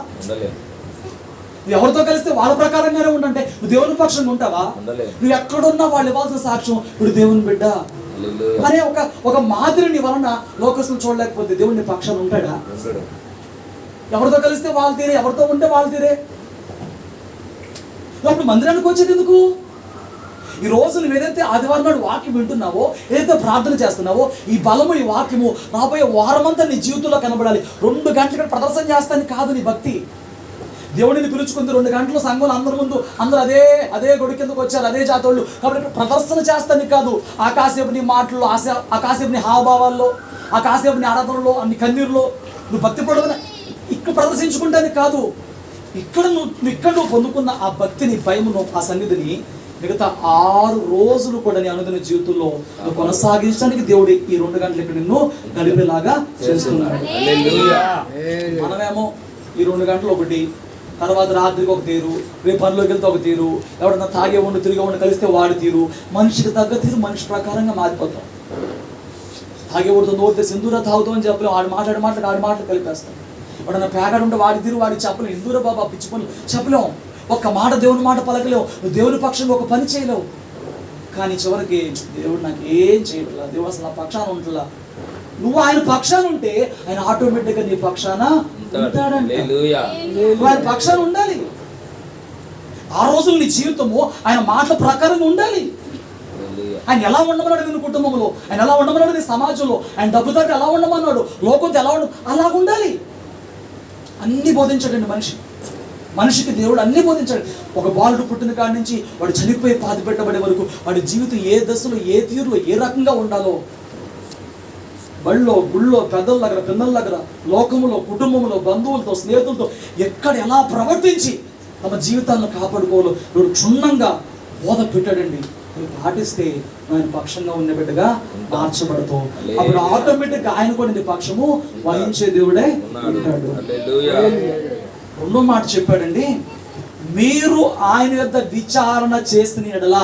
నువ్వు ఎవరితో కలిస్తే వాళ్ళ ప్రకారంగానే ఉండంటే నువ్వు దేవుని పక్షంగా ఉంటావా? నువ్వు ఎక్కడున్నా వాళ్ళు ఇవ్వాల్సిన సాక్ష్యం ఇప్పుడు దేవుని బిడ్డ అనే ఒక మాదిరిని వలన లోకస్తులు చూడలేకపోతే దేవుని పక్షాన్ని ఉంటాడా? ఎవరితో కలిస్తే వాళ్ళు తీరే, ఎవరితో ఉంటే వాళ్ళు తీరే. అప్పుడు మందిరానికి వచ్చేది ఎందుకు? ఈ రోజు నువ్వు ఏదైతే ఆదివారం నాడు వాక్యం వింటున్నావో, ఏదైతే ప్రార్థన చేస్తున్నావో, ఈ బలము, ఈ వాక్యము రాబోయే వారమంతా నీ జీవితంలో కనబడాలి. 2 గంటలు ప్రదర్శన చేస్తానికి కాదు నీ భక్తి. దేవుడిని పిలుచుకుంది 2 గంటలు సంఘంలో అందరి ముందు, అందరూ అదే గొడి కిందకు వచ్చారు, అదే జాతోళ్ళు. కాబట్టి ప్రదర్శన చేస్తానికి కాదు, ఆకాశపు నీ మాటల్లో, ఆకాశపు నీ హావభావాల్లో, ఆకాశపు నీ ఆరాధనలో, అన్ని కన్నీరులో నువ్వు భక్తి పడవని ఇక్కడ ప్రదర్శించుకుంటానికి కాదు. ఇక్కడ నువ్వు పొందుకున్న ఆ భక్తిని, భయమును, ఆ సన్నిధిని మిగతా 6 రోజులు కూడా నీ అనుదిన జీవితంలో నువ్వు కొనసాగించడానికి దేవుడు ఈ 2 గంటలు ఇక్కడ నిన్ను గడిపేలాగా చేస్తున్నాడు. మనమేమో ఈ 2 గంటలు ఒకటి, తర్వాత రాత్రికి ఒక తీరు, రేపు పనిలోకి వెళ్తే ఒక తీరు, ఎవడన్నా తాగే ఉండి తిరిగే ఉండి కలిస్తే వాడి తీరు, మనిషికి తగ్గ తీరు మనిషి ప్రకారంగా మారిపోతాం. తాగే ఉండుతో నోరితే సింధూర తాగుతాం అని చెప్పలేం, ఆడి మాటలు కలిపేస్తాం. ఎవడన్నా పేగాడు ఉంటే వాడి తీరు వాడికి చెప్పలేం, హిందూర బాబా పిచ్చి పనులు చెప్పలేం, ఒక్క మాట దేవుని మాట పలకలేవు, నువ్వు దేవుని పక్షంగా ఒక పని చేయలేవు. కానీ చివరికి దేవుడు నాకు ఏం చేయట్లా, దేవుడు అసలు నా పక్షాన ఉంటులా. నువ్వు ఆయన పక్షాన ఉంటే ఆయన ఆటోమేటిక్గా నీ పక్షాన ఉంటాడంటే. నువ్వు ఆయన పక్షాన ఉండాలి. ఆ రోజులు నీ జీవితము ఆయన మాటల ప్రకారంగా ఉండాలి. ఆయన ఎలా ఉండమన్నాడు నీ కుటుంబంలో, ఆయన ఎలా ఉండమన్నాడు నీ సమాజంలో, ఆయన డబ్బు దగ్గర ఎలా ఉండమన్నాడు, లోకంతో ఎలా అలా ఉండాలి. అన్ని బోధించాడండి మనిషికి దేవుడు అన్ని బోధించాడు. ఒక బాలుడు పుట్టిన కాడి నుంచి వాడు చనిపోయి పాతి పెట్టబడే వరకు వాడి జీవితం ఏ దశలో, ఏ తీరులో, ఏ రకంగా ఉండాలో, బళ్ళో, గుళ్ళో, పెద్దల దగ్గర, పిల్లల దగ్గర, లోకములో, కుటుంబంలో, బంధువులతో, స్నేహితులతో ఎక్కడ ఎలా ప్రవర్తించి తమ జీవితాలను కాపాడుకోవాలో ఇప్పుడు క్షుణ్ణంగా బోధ పెట్టాడండి. నువ్వు పాటిస్తే ఆయన పక్షంగా ఉన్న బిడ్డగా మార్చబడతావు. అప్పుడు ఆటోమేటిక్గా ఆయన కూడా నీ పక్షము వహించే దేవుడే ఉంటాడు. 2వ మాట చెప్పాడండి, మీరు ఆయన యొద్ద విచారణ చేసిన యెడల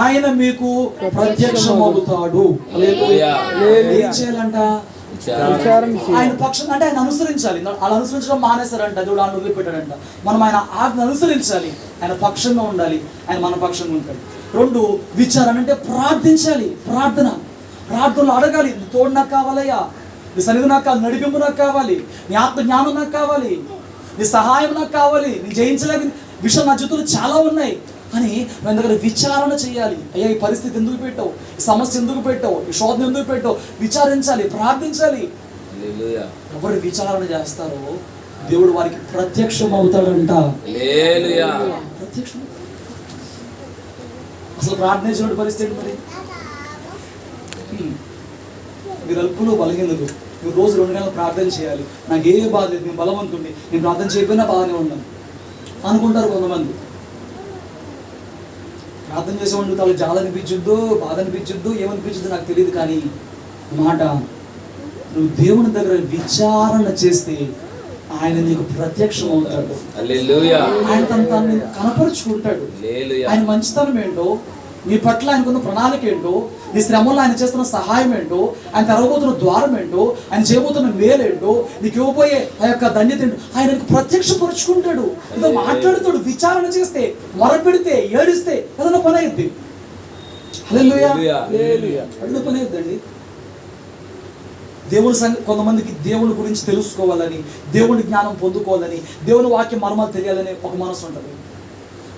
ఆయన మీకు ప్రత్యక్షమవుతాడు. ఏం చేయాలంట? ఆయన పక్షం అంటే ఆయన అనుసరించాలి. అలా అనుసరించడం మానేశారంట, దేవుడు ఆయన వదిలిపెట్టాడంట. మనం ఆయన ఆజ్ఞ అనుసరించాలి, ఆయన పక్షంగా ఉండాలి, ఆయన మన పక్షంగా ఉంటాడు. 2 విచారణ అంటే ప్రార్థించాలి. ప్రార్థనలు అడగాలి, తోడు నాకు కావాలయ్యా, నీ సన్నిధి నాకు కావాలి, నడిపింపు నాకు కావాలి, నీ ఆత్మ జ్ఞానం నాకు కావాలి, నీ సహాయం నాకు కావాలి, నీ జయించలేని విషయం నా జీవితంలో చాలా ఉన్నాయి అని మన దగ్గర విచారణ చేయాలి. అయ్యా ఈ పరిస్థితి ఎందుకు పెట్టావు, ఈ సమస్య ఎందుకు పెట్టావు, ఈ శోధన ఎందుకు పెట్టావు, విచారించాలి, ప్రార్థించాలి. ఎవరు విచారణ చేస్తారో దేవుడు వారికి ప్రత్యక్షం అవుతాడంట. ప్రత్యక్షం. అసలు ప్రార్థన చేసిన పరిస్థితి మరి మీరు అల్పులు బలహీనులు, మీరు రోజు 2 గంటలు ప్రార్థన చేయాలి, నాకు ఏ బాధ లేదు, నేను బలవంతుడిని, నేను ప్రార్థన చేయకపోయినా బాగానే ఉన్నాను అనుకుంటారు కొంతమంది. ప్రార్థన చేసేవాళ్ళు వాళ్ళకి జాల అనిపించొద్దు, బాధ అనిపించొద్దు, ఏమనిపించద్దు నాకు తెలియదు. కానీ మాట నువ్వు దేవుని దగ్గర విచారణ చేస్తే ఆయన నీకు ప్రత్యక్షం అవుతాడు. ఆయన తను కనపరుచుకుంటాడు. ఆయన మంచితనం ఏంటో, నీ పట్ల ఆయనకున్న ప్రణాళిక ఏంటో, నీ శ్రమంలో ఆయన చేస్తున్న సహాయం ఏంటో, ఆయన తెరవబోతున్న ద్వారం ఏంటో, ఆయన చేయబోతున్న మేలేంటో, నీకు ఇవ్వబోయే ఆ యొక్క ధన్యత ఏంటో ఆయనకు ప్రత్యక్షపరుచుకుంటాడు. ఏదో మాట్లాడుతాడు. విచారణ చేస్తే, మొరపెడితే, ఏడిస్తే ఏదైనా పని అయ్యిద్ది. హల్లెలూయా. ఏదైనా పని అయ్యిద్దండి. కొంతమందికి దేవుని గురించి తెలుసుకోవాలని, దేవుని జ్ఞానం పొందుకోవాలని, దేవుని వాక్యం మర్మాలు తెలియాలని ఒక మనసు ఉంటుంది.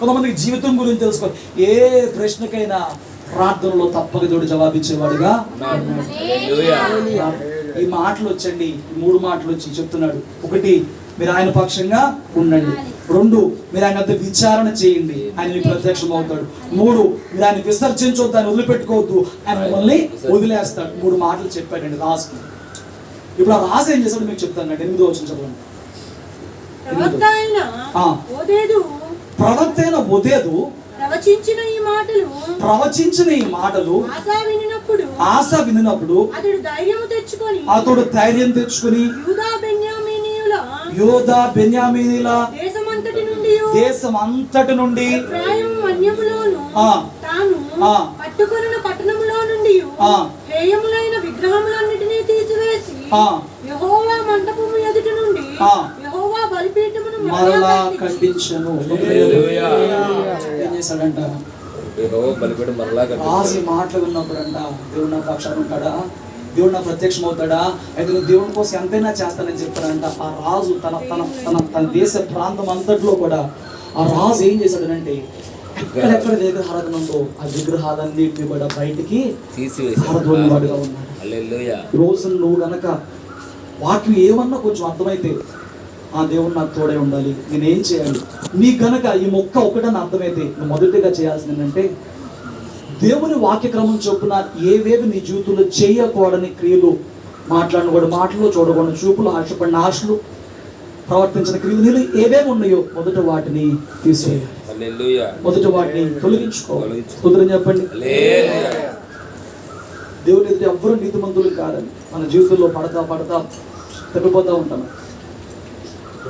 కొంతమందికి జీవితం గురించి తెలుసుకోవాలి. ఏ ప్రశ్నకైనా ప్రార్థనలో తప్పక దేవుడు జవాబిచ్చేవాడుగా. ఈ మాటలు వచ్చండి, 3 మాటలు వచ్చి చెప్తున్నాడు. 1, మీరు ఆయన పక్షంగా ఉండండి. 2, మీరు ఆయన వద్ద విచారణ చేయండి, ఆయన మీకు ప్రత్యక్షం అవుతాడు. 3, మీరు ఆయన విసర్జించవద్దు, ఆయన వదిలిపెట్టుకోవద్దు, ఆయన మిమ్మల్ని వదిలేస్తాడు. 3 మాటలు చెప్పాడండి రాజు. ఇప్పుడు ఆ రాజు ఏం చేశాడు మీకు చెప్తాను. 8వ వచనం చదవండి. ప్రవక్త అయిన ఓదేదు ప్రవచించిన ఈ మాటలు ఆశ వినినప్పుడు అతడు ధైర్యం తెచ్చుకొని యోధా బెన్యామీనీల దేశం అంతటి నుండి ఎఫ్రాయిము మన్యములోను ఆ. తాను ఆ. పట్టుకొనిన పట్టణములో నుండి ఆ. హేయములైన విగ్రహములన్నిటినీ తీసివేసి ఆ. యెహోవా మంటపము ఎదుటి నుండి ఆ. యెహోవా బలిపీఠమును మరలా కట్టించి ఖండించను. హల్లెలూయా. ఏం చేశాడంట? యెహోవా బలిపీఠం మరలా కట్టించాడు. రాజు ఈ మాటలు విన్నప్పుడంట దేవుడు నా పక్షాన ఉంటాడా, దేవుడు నా ప్రత్యక్షం అవుతాడా, అయితే నువ్వు దేవుని కోసం ఎంతైనా చేస్తానని చెప్పాడంట. ఆ రాజు తన తన తన తన దేశ ప్రాంతం అంతట్లో కూడా ఆ రాజు ఏం చేశాడనంటే ఎక్కడెక్కడ విగ్రహారాధన ఉందో ఆ విగ్రహాలన్నింటినీ కూడా బయటికి పారదోలినవాడుగా ఉన్నాడు. హల్లెలూయా. ఈ రోజు నువ్వు గనక వాక్యం ఏమన్నా కొంచెం అర్థమైతే ఆ దేవుడు నాకు తోడే ఉండాలి, నేనేం చేయాలి, నీకు గనక ఈ మొక్క ఒకటని అర్థమైతే నువ్వు మొదటిగా చేయాల్సింది ఏంటంటే దేవుని వాక్యక్రమం చొప్పున ఏవేవి నీ జీవితంలో చేయకూడని క్రియలు, మాట్లాడిన కూడా మాటలు, చూడకూడని చూపులు, ఆశపడిన ఆశలు, ప్రవర్తించిన క్రియలు నీళ్ళు ఏవేవి ఉన్నాయో మొదట వాటిని తీసేయాలి. హల్లెలూయా. మొదట వాటిని తొలగించుకోవాలి. తొలగించుకో. కుదరని చెప్పండి. హల్లెలూయా. దేవుని ఎదుట ఎవ్వరూ నీతిమంతులు కాదని మన జీవితంలో పడతా తప్పిపోతూ ఉంటాం.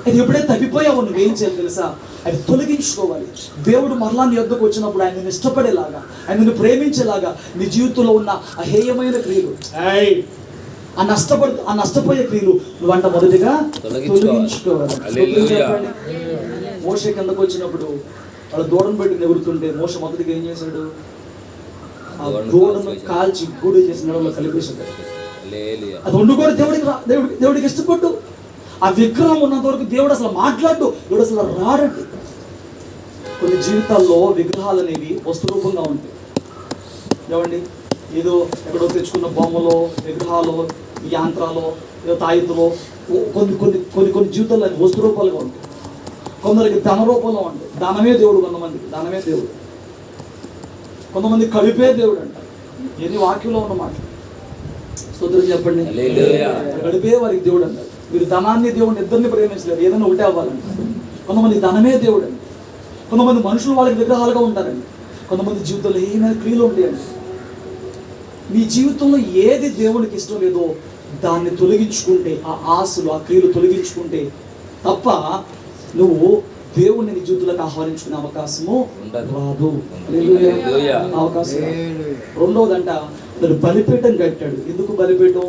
అది ఎప్పుడైతే తప్పిపోయావో నువ్వేం చేయాలి తెలుసా? అది తొలగించుకోవాలి. దేవుడు మరలా నీ యొద్దకు వచ్చినప్పుడు ఆయన నిన్ను ఇష్టపడేలాగా, ఆయన నిన్ను ప్రేమించేలాగా నీ జీవితంలో ఉన్న అహేయమైన క్రియలు, ఆ నష్టపోయే క్రియలు నువ్వంట మొదటిగా తొలగించుకోవాలి. హల్లెలూయా. మోషే కిందకు వచ్చినప్పుడు వాళ్ళ దూడను పెట్టి ఎగురుతుంటే మోషే మొదటిగా ఏం చేశాడు? ఆ దూడను కాల్చి గూడు చేసి నెలలో కలిపేశాడు. హల్లెలూయా. అది వండుకోవడం దేవుడికి ఇష్టపడ్డు. ఆ విగ్రహం ఉన్నంత వరకు దేవుడు అసలు మాట్లాడు, దేవుడు అసలు రాడండి. కొన్ని జీవితాల్లో విగ్రహాలు అనేవి వస్తురూపంగా ఉంటాయి. ఏమండి, ఏదో ఎక్కడో తెచ్చుకున్న బొమ్మలో, విగ్రహాలు, యాంత్రాలు, ఏదో తాయితులో, కొన్ని కొన్ని కొన్ని కొన్ని జీవితాల్లో అవి వస్తు రూపాలుగా ఉంటాయి. కొందరికి ధన రూపంలో ఉంటాయి. ధనమే దేవుడు, కొంతమందికి ధనమే దేవుడు, కొంతమంది కలిపే దేవుడు అంటారు. ఎన్ని వాక్యంలో ఉన్నమాట స్తోత్రం చెప్పండి. హల్లెలూయా. గడిపే వారికి దేవుడు అంటారు. మీరు ధనాన్ని దేవుడిని ఇద్దరిని ప్రేమించలేరు, ఏదైనా ఒకటే అవ్వాలండి. కొంతమంది ధనమే దేవుడు అండి, కొంతమంది మనుషులు వాళ్ళకి విగ్రహాలుగా ఉంటారండి, కొంతమంది జీవితంలో ఏమైనా క్రియలు ఉంటాయండి. మీ జీవితంలో ఏది దేవునికి ఇష్టం లేదో దాన్ని తొలగించుకుంటే, ఆ ఆశలు, ఆ క్రియలు తొలగించుకుంటే తప్ప నువ్వు దేవుణ్ణి నీ జీవితంలోకి ఆహ్వానించుకునే అవకాశము రాదు. హల్లెలూయా. అవకాశం. రెండవదంట, అతడు బలిపీఠం కట్టాడు. ఎందుకు బలిపీఠం?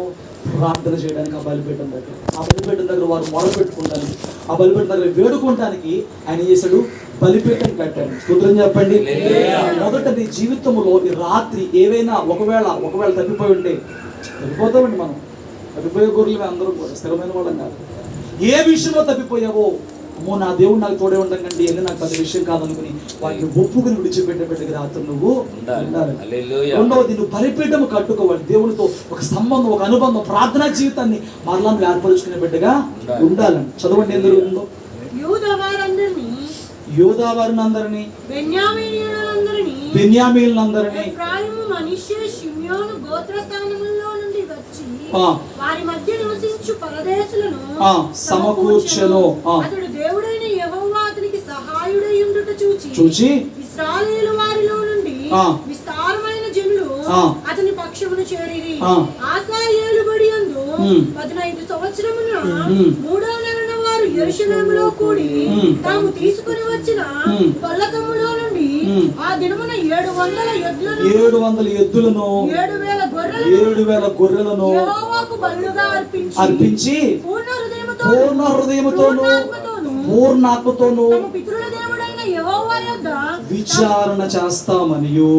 ప్రార్థన చేయడానికి ఆ బలిపీఠం కట్టాడు. ఆ బలిపీఠం దగ్గర వారు మొర పెట్టుకుంటానికి, ఆ బలిపీఠం దగ్గర వేడుకోవటానికి ఆయన చేశాడు, బలిపీఠం కట్టాడు. స్తోత్రం చెప్పండి. మొదట నీ జీవితంలో ఈ రాత్రి ఏవైనా ఒకవేళ తప్పిపోయి ఉంటే, తప్పిపోతామండి మనం, తప్పిపోయే గొర్రెలు అందరూ కూడా స్థిరమైన వాళ్ళం కాదు. ఏ విషయంలో తప్పిపోయావో, అమ్మో నా దేవుడు నాకు తోడే ఉండకండి, వెళ్ళి నాకు పెద్ద విషయం కాదనుకుని వాటిని ఒప్పుకుని విడిచిపెట్టేట్టుగా రాత్రి నువ్వు ఉండాలి. రెండవది, నువ్వు బలిపీఠము కట్టుకోవాలి. దేవునితో ఒక సంబంధం, ఒక అనుబంధం, ప్రార్థనా జీవితాన్ని మరలా నువ్వు ఏర్పరచుకునే బిడ్డగా ఉండాలని. చదవండి ఏం జరుగుతుందో. యోధావారిని, బెన్యామీనులందరినీ వారి మధ్య నివసించు పరదేశులను సమకూర్చెను. అతడు దేవుడైన యెహోవా అతనికి సహాయుడై ఉండుట చూచి ఇశ్రాయేలు వారిలో నుండి విస్తారమైన జనులు అతని పక్షమును చేరిరి. ఆసా ఏలుబడి యందు 15 సంవత్సరమున 3వ నెలన వారు యెరూషలేములో కూడి తాము తీసుకుని వచ్చిన కొల్లతమ్ములో నుండి ఆ దినమున 700 ఎద్దులను 7,000 గొర్రెలను యెహోవాకు బలులుగా అర్పించి పూర్ణ హృదయముతోను పూర్ణాత్మతోను తమ పితరుల దేవుడైన యెహోవా యొద్ద విచారణ చేస్తామనియు,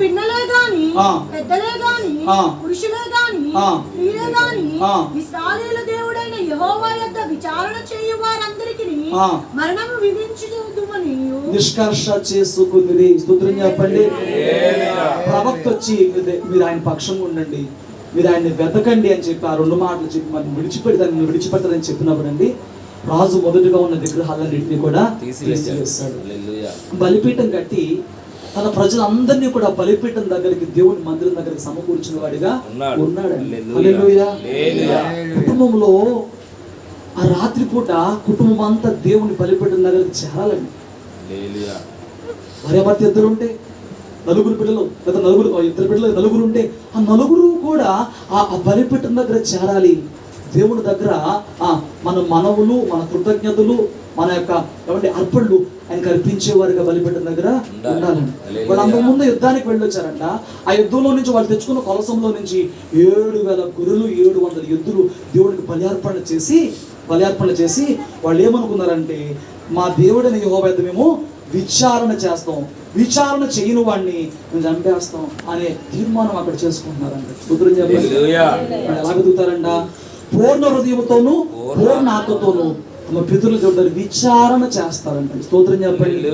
పిన్నలే గాని పెద్దలే గాని పురుషులే గాని స్త్రీలే గాని ఇశ్రాయేలు దేవుడైన యెహోవా యొద్ద విచారణ చేయు వారందరికీ మరణము విధించుదుమని నిష్కర్ష చేసుకుంది. స్తోత్రం చెప్పండి. ప్రవక్త వచ్చి మీరు ఆయన పక్షంగా ఉండండి, మీరు ఆయన్ని వెతకండి అని చెప్పి ఆ 2 మాటలు చెప్పి మనం విడిచిపెడతారని చెప్పినప్పుడు అండి, రాజు మొదటగా ఉన్న విగ్రహాలన్నింటినీ కూడా తీసివేస్తాడు. బలిపీఠం కట్టి తన ప్రజలందరినీ కూడా బలిపీఠం దగ్గరికి, దేవుని మందిరం దగ్గరికి సమకూర్చిన వాడిగా ఉన్నాడండి. హల్లెలూయా. కుటుంబంలో ఆ రాత్రిపూట కుటుంబం అంతా దేవుని బలిపీఠం దగ్గరికి చేరాలండి. భార్యాభర్త ఇద్దరు ఉంటే, నలుగురు పిల్లలు లేదా ఇద్దరు పిల్లలు నలుగురు ఉంటే ఆ నలుగురు కూడా ఆ బలిపీఠం దగ్గర చేరాలి. దేవుని దగ్గర మన మనవులు, మన కృతజ్ఞతలు, మన యొక్క ఏమంటే అర్పణలు ఆయనకు అర్పించేవారుగా బలిపీఠం దగ్గర ఉండాలండి. వాళ్ళు అంతకుముందు యుద్ధానికి వెళ్ళొచ్చారంట. ఆ యుద్ధంలో నుంచి వాళ్ళు తెచ్చుకున్న కొలసంలో నుంచి 7,000 గొర్రెలు, 700 ఎద్దులు దేవుడికి బలియార్పణ చేసి వాళ్ళు ఏమనుకున్నారంటే, మా దేవుడిని యెహోవా యొద్ద మేము విచారణ చేస్తాం, విచారణ చేయని వాడిని మేము చంపేస్తాం అనే తీర్మానం అక్కడ చేసుకుంటున్నారంట. స్తోత్రం చెప్పండి. ఎలా వెతుకుతారంట? పూర్ణ హృదయంతోనూ పూర్ణ ఆత్మతోనూ తమ పితరులు చూడాలి విచారణ చేస్తారంట. స్తోత్రం చెప్పండి.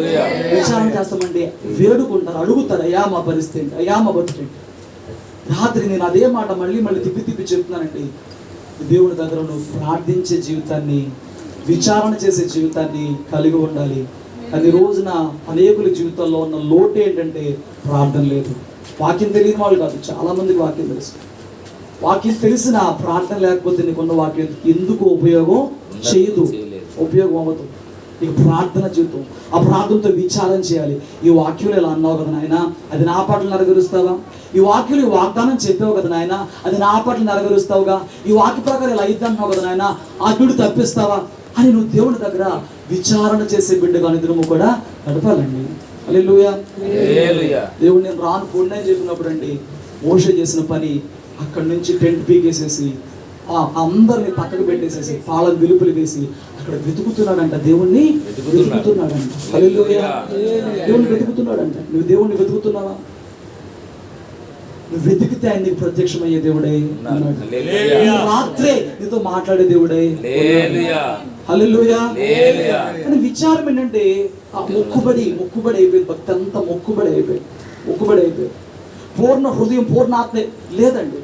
విచారణ చేస్తామంటే వేడుకుంటారు, అడుగుతారు, అయ్యా మా పరిస్థితి ఏంటి, అయ్యా మా బతుకు ఏంటి. రాత్రి నేను అదే మాట మళ్ళీ తిప్పి చెప్తున్నానండి. దేవుడి దగ్గర నువ్వు ప్రార్థించే జీవితాన్ని, విచారణ చేసే జీవితాన్ని కలిగి ఉండాలి. కానీ రోజున అనేకుల జీవితాల్లో ఉన్న లోటు ఏంటంటే ప్రార్థన లేదు. వాక్యం తెలియని వాళ్ళు కాదు, చాలా మందికి వాక్యం తెలుసు. వాక్యం తెలిసిన ప్రార్థన లేకపోతే నీకున్న వాక్యం ఎందుకు ఉపయోగం చేయదు, ఉపయోగం అవ్వదు. నీకు ప్రార్థన జీవితం, ఆ ప్రార్థనతో విచారణ చేయాలి. ఈ వాక్యంలో ఇలా అన్నావు కదా నాయన, అది నా పట్ల నెరవేరుస్తావా? ఈ వాక్యంలో ఈ వాగ్దానం చెప్పావు కదా నాయన, అది నా పట్ల నెరవేరుస్తావుగా? ఈ వాక్య ప్రకారం ఇలా అయితే అన్నావు కదా నాయన, అడ్డుడు తప్పిస్తావా అని నువ్వు దేవుని దగ్గర విచారణ చేసే బిడ్డగా అనుదినము కూడా గడపాలండి. హల్లెలూయా. దేవుడు నేను రాను పోండి అని చెప్పినప్పుడు అండి, మోషే చేసిన పని అక్కడి నుంచి టెంట్ పీకేసేసి అందరిని పక్కకు పెట్టేసేసి పాలను వెలుపులు వేసి అక్కడ వెతుకుతున్నాడంట, దేవుణ్ణి వెతుకుతున్నాడంట. హల్లెలూయా. దేవుణ్ణి వెతుకుతున్నాడంట. నువ్వు దేవుణ్ణి వెతుకుతున్నావా? నువ్వు వెతికితే ఆయన నీకు ప్రత్యక్షమయ్యే దేవుడే, రాత్రే నీతో మాట్లాడే దేవుడే. హల్లెలూయా. కానీ విచారం ఏంటంటే మొక్కుబడి అయిపోయింది. భక్తి అంతా మొక్కుబడి అయిపోయింది. పూర్ణ హృదయం, పూర్ణ ఆత్మ లేదండి.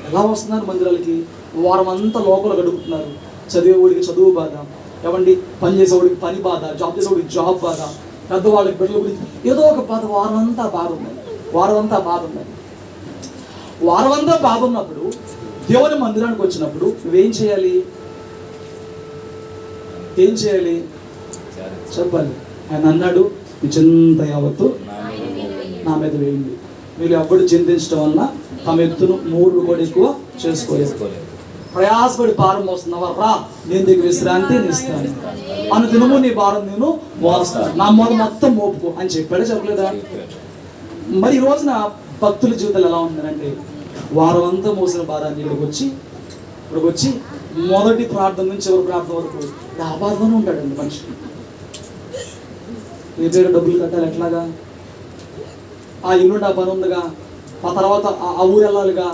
ఎలా వస్తున్నారు మందిరాలకి? వారం అంతా లోపల గడుపుతున్నారు. చదివేవాడికి చదువు బాధ, ఏమండి పని చేసేవాడికి పని బాధ, జాబ్ చేసేవాడికి జాబ్ బాధ, పెద్దవాళ్ళకి బిడ్డల గురించి ఏదో ఒక బాధ. వారం అంతా బాధ ఉంది. ఉన్నప్పుడు దేవుని మందిరానికి వచ్చినప్పుడు నువ్వేం చేయాలి? చెప్పాలి. ఆయన అన్నాడు, మీ చింత యావత్తు నా మీద వేయండి. మీరు ఎప్పుడు చింతించడం వలన తమ ఎత్తును 3 కూడా ఎక్కువ చేసుకోలేదు. ప్రయాసపడి భారం వస్తున్నావా? రా, నేను నీకు విశ్రాంతి ఇస్తాను. అనుదినము నీ భారం నేను మోస్తాను, నా మొత్తం మోపుకో అని చెప్పలేదా? మరి ఈ రోజున భక్తుల జీవితాలు ఎలా ఉంటుందంటే, వారం అంతా మోసిన భారాన్ని ఇక్కడికి వచ్చి మొదటి ప్రార్థన నుంచి చివరి ప్రార్థన వరకు ఆ బాధలోనే ఉంటాడండి మనిషి. నీ పేరు డబ్బులు కట్టాలి, ఎట్లాగా? ఆ ఇల్లు ఆ పని ఉందిగా, ఆ తర్వాత ఆ ఊరు వెళ్ళాలిగా,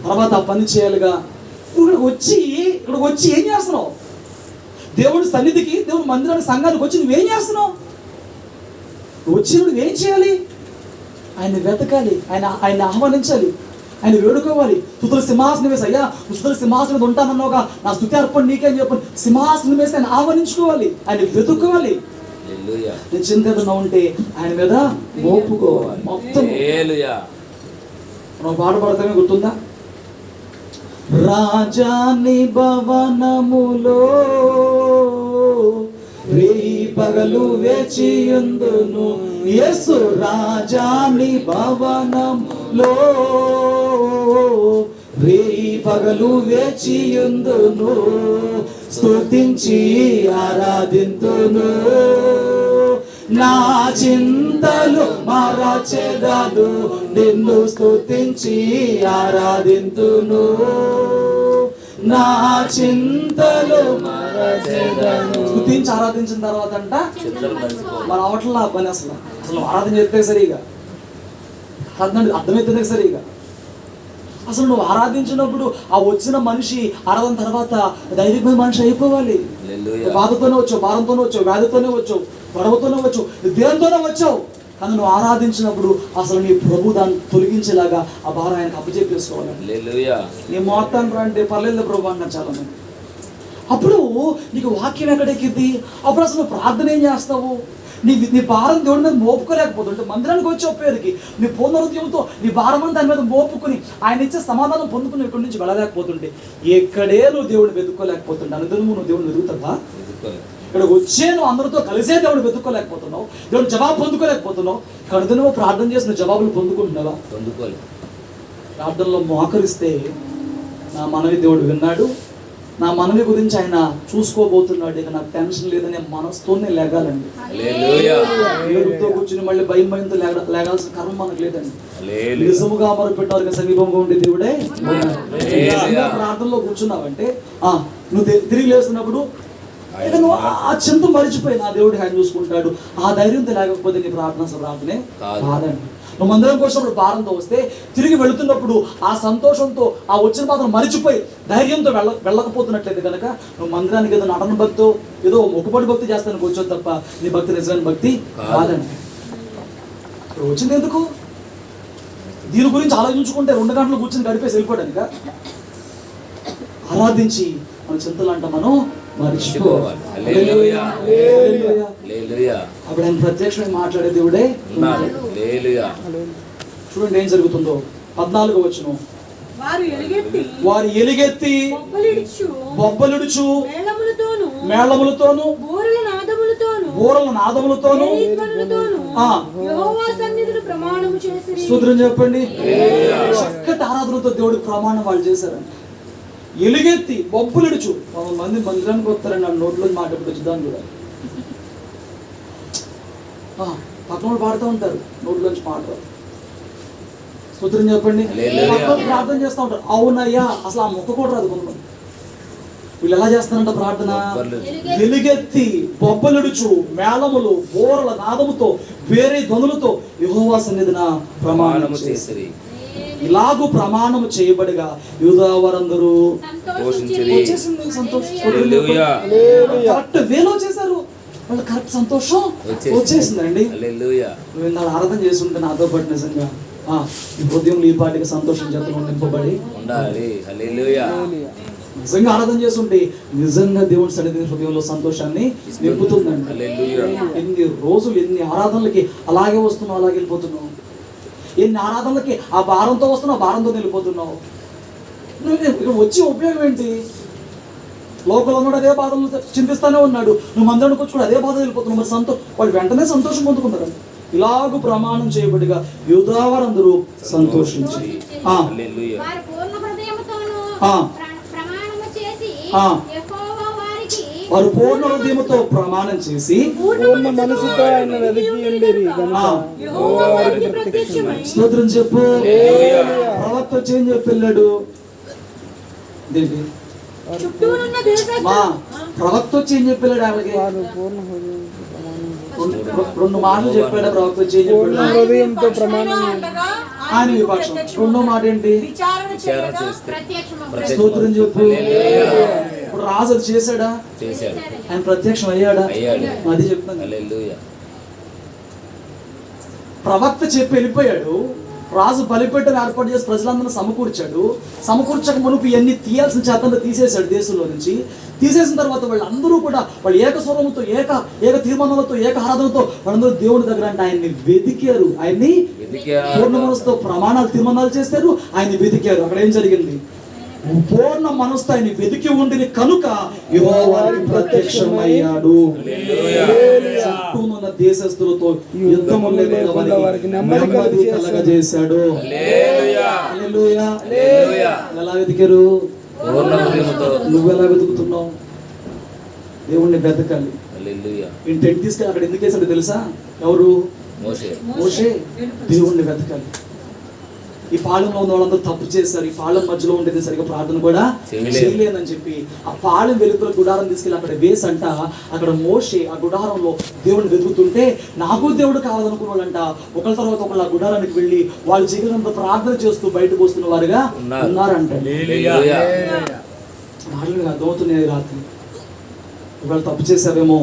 తర్వాత ఆ పని చేయాలిగా. ఇక్కడికి వచ్చి ఏం చేస్తున్నావు? దేవుడి సన్నిధికి, దేవుడి మందిరానికి, సంఘానికి వచ్చి నువ్వేం చేస్తున్నావు? నువ్వేం చేయాలి? ఆయన వెతకాలి, ఆయన ఆహ్వానించాలి, ఆయన వేడుకోవాలి. స్తుతుల సింహాసనం వేసి, అయ్యా స్తుతుల సింహాసనం మీద ఉంటానన్నావుగా, నా స్తుతి అర్పణ నీకే అని చెప్పి సింహాసనం వేసి ఆయన ఆహ్వానించుకోవాలి, ఆయన వెతుక్కోవాలి. నేను చింతన ఉంటే ఆయన మీద మోపుకోవాలి మొత్తం. మనం పాట పడతామే, గుర్తుందా? రాజాని భవనములో రేయి పగలు వేచియుందును, యేసు రాజాని భవనములో రేయి పగలు వేచియుందును, స్తుతించి ఆరాధింతును, నా చింతలు మరచెదను, నిన్ను స్తుతించి ఆరాధింతును, నా చింతలు మరచెదను. స్తుతించి ఆరాధించిన తర్వాత అంట మన అవట్లా పని. అసలు ఆరాధన చేస్తే సరిగా అర్థమైతే సరిగా. అసలు నువ్వు ఆరాధించినప్పుడు ఆ వచ్చిన మనిషి ఆరాధన తర్వాత దైవికమైన మనిషి అయిపోవాలి. బాధతోనే వచ్చావు, భారంతోనే వచ్చావు, వ్యాధితోనే వచ్చావు, గొడవతోనే వచ్చావు, దేనితోనే వచ్చావు. కానీ నువ్వు ఆరాధించినప్పుడు అసలు నీ ప్రభు దాన్ని తొలగించేలాగా ఆ భారం ఆయనకు అప్పచెప్పేసుకోవాలి. నీ మొత్తాన్ని అంటే పర్లేదు ప్రభు అంటారు చాలా మంది. అప్పుడు నీకు వాక్యం ఎక్కడెక్కింది? అప్పుడు అసలు ప్రార్థన ఏం చేస్తావు? నీ భారం దేవుడి మీద మోపుకోలేకపోతుంటే మందిరానికి వచ్చే పేరుకి నీ పూర్ణహృదయంతో నీ భారం అంతా దాని మీద మోపుకుని ఆయన ఇచ్చే సమాధానం పొందుకుని ఇక్కడి నుంచి వెళ్ళలేకపోతుంటే, ఎక్కడే నువ్వు దేవుడిని వెతుక్కోలేకపోతుంటే, అనుదినము నువ్వు దేవుడిని వెతుకుతావా? ఇక్కడ వచ్చే నువ్వు అందరితో కలిసే దేవుడు వెతుక్కోలేకపోతున్నావు, దేవుడు జవాబు పొందుకోలేకపోతున్నావు. అనుదినము ప్రార్థన చేసిన జవాబులు పొందుకుంటున్నావా? ప్రార్థనలో మోకరిస్తే నా మనవి దేవుడు విన్నాడు, నా మనవి గురించి ఆయన చూసుకోబోతున్నాడు, ఇక నాకు టెన్షన్ లేదనే మనసుతోనే లేగాలండి. హల్లెలూయా. ఏడుతో కూర్చుని మళ్ళీ భయంతో లేగాల్సిన కర్మ మనకు లేదండి. హల్లెలూయా. నిజముగా మొరపెట్టారు సమీపంగా ఉండే దేవుడే. నిజంగా ప్రార్థనలో కూర్చున్నావంటే నువ్వు తిరిగి లేస్తున్నప్పుడు ఇక నువ్వు ఆ చింత మరిచిపోయి నా దేవుడు ఆయన చూసుకుంటాడు, ఆ ధైర్యంతో లేకపోతే నీ ప్రార్థనే కాదండి. నువ్వు మందిరంకి వచ్చినప్పుడు భారంతో వస్తే తిరిగి వెళుతున్నప్పుడు ఆ సంతోషంతో ఆ వచ్చిన మాత్రం మరిచిపోయి ధైర్యంతో వెళ్ళకపోతున్నట్లయితే కనుక నువ్వు మందిరానికి ఏదో నటన భక్తో ఏదో మొక్కుబడి భక్తి చేస్తానికి వచ్చావు తప్ప నీ భక్తి నిజమైన భక్తి కాదండి. వచ్చింది ఎందుకు? దీని గురించి ఆలోచించుకుంటే 2 గంటలు కూర్చొని గడిపేసి వెళ్ళిపోవడానిక? ఆరాధించి మన చింతలు అంట మనం మర్చిపోవాలి. హల్లెలూయా. హల్లెలూయా. అప్పుడు ఆయన ప్రత్యక్షంగా మాట్లాడే దేవుడే. హల్లెలూయా. చూడండి ఏం జరుగుతుందో. 14వ వచనం. వారు ఎలుగెత్తి బొబ్బలిడుచు మేళములతోను బూరల నాదములతోను స్తోత్రం చెప్పండి. చక్కటి ఆరాధనతో దేవుడికి ప్రమాణం వాళ్ళు చేశారండి. ఎలుగెత్తి బొబ్బలిడుచు. మంది మందిరానికి వస్తారండి, ఆ నోట్లో మాట ఇప్పుడు వచ్చుదాన్ని కూడా పక్కన పాడుతూ ఉంటారు, నోట్లోంచి మాట. స్తోత్రం చెప్పండి. ప్రార్థన చేస్తూ ఉంటారు. అవునయ్యా, అసలు ఆ మొక్క కూడా రాదు కొంతమంది. వీళ్ళు ఎలా చేస్తారంట ప్రార్థన? ఎలుగెత్తి బొబ్బలిడుచు మేళములు బోరల నాదముతో వేరే ధ్వనులతో యెహోవా సన్నిధిన ప్రమాణము చేసిరి. ఇలాగూ ప్రమాణము చేయబడిగా యూదా వారందరూ కరెక్ట్ వేలో చేశారు. వాళ్ళు కరెక్ట్ సంతోషం వచ్చేసిందండి. నువ్వు ఇందాక ఆరాధన చేసి ఉంటే నాతో పాటు నిజంగా ఈ హృదయంలో ఈ పాటికి సంతోషం చేతను నింపబడి ఉండాలి. హల్లెలూయా. నిజంగా ఆరాధన చేస్తుంటే నిజంగా దేవుని సన్నిధి హృదయంలో సంతోషాన్ని నింపుతుందండి. హల్లెలూయా. ఎన్ని రోజులు ఎన్ని ఆరాధనలకి అలాగే వస్తున్నావు, అలాగే వెళ్ళిపోతున్నావు. ఎన్ని ఆరాధనలకి ఆ భారంతో వస్తున్నావు, భారంతో వెళ్ళిపోతున్నావు. నువ్వు వచ్చి ఉపయోగం ఏంటి? లోకల్ ఉన్నాడు అదే బాధలు చింతిస్తానే ఉన్నాడు, నువ్వు మందిరానికి వచ్చి కూడా అదే బాధ వెళ్ళిపోతున్నావు. మరి వాళ్ళు వెంటనే సంతోషం పొందుకున్నారు. ఇలాగూ ప్రమాణం చేయబడిగా యూదా వారందరూ సంతోషించి వారు పూర్ణ హృదయముతో ప్రమాణం చేసి పూర్ణ మనసుతో ఆయన వెదికియుండిరి గనుక యెహోవా వారికి ప్రత్యక్షమై. స్తోత్రం చెప్పు. ప్రవక్త వచ్చి ఏం చెప్పి వెళ్ళాడు? ప్రవక్త వచ్చి ఏం చెప్పి వెళ్ళాడు? వాళ్ళకి రెండు మాటలు చెప్పాడు. ప్రవక్త వచ్చి ఏం చెప్పాడు? హృదయంతో ప్రమాణం. ఆయన విపక్షం. రెండో మాట ఏంటి? స్తోత్రం చెప్పు. ఇప్పుడు రాజు అది చేశాడా? ఆయన ప్రత్యక్షం అయ్యాడా? అది చెప్తాను. ప్రవక్త చెప్పి వెళ్ళిపోయాడు. రాజు బలిపీఠం ఏర్పాటు చేసి ప్రజలందరూ సమకూర్చాడు. సమకూర్చక మునుపు ఇవన్నీ తీయాల్సిన చేతంతా తీసేశాడు దేశంలో నుంచి. తీసేసిన తర్వాత వాళ్ళందరూ కూడా వాళ్ళు ఏక స్వరంతో ఏక తీర్మానాలతో ఏక ఆరాధనతో వాళ్ళందరూ దేవుని దగ్గర అంటే ఆయన్ని వెతికారు. ఆయన్ని పూర్ణ మనసుతో ప్రమాణాలు తీర్మానాలు చేశారు. ఆయన్ని వెతికారు. అక్కడ ఏం జరిగింది? పూర్ణ మనసుతో ఆయన వెతికి ఉండిని కనుక యెహోవా ప్రత్యక్షమయ్యాడు. చుట్టూ ఉన్న దేశస్తులతో యుద్ధము లేకుండా వారికి నెమ్మది కలగజేశాడు. హల్లెలూయా. ఎలా వెతికారు? నువ్వు ఎలా వెతుకుతున్నావు? దేవుణ్ణి వెతకాలి. ఇంటెంట్ తీసుకెళ్ళి అక్కడ ఎందుకు వేసాడు తెలుసా? ఎవరు? మోషే. దేవుణ్ణి వెతకాలి. ఈ పాలెంలో ఉన్న వాళ్ళందరూ తప్పు చేశారు. ఈ పాలెం మధ్యలో ఉండేది సరిగ్గా ప్రార్థన కూడా చేయలేదని చెప్పి ఆ పాలెం వెలుపల గుడారం తీసుకెళ్ళి అక్కడ వేసంట. అక్కడ మోషే ఆ గుడారంలో దేవుడిని వెతుకుతుంటే నాకు దేవుడు కావాలనుకున్న వాళ్ళంట ఒకళ్ళ తర్వాత ఒకళ్ళు ఆ గుడారానికి వెళ్ళి వాళ్ళు చేయగలంత ప్రార్థన చేస్తూ బయటకు వస్తున్న వారుగా ఉన్నారంట. మాటలు అర్థమవుతున్నాయి. రాత్రి ఒకవేళ తప్పు చేశావేమో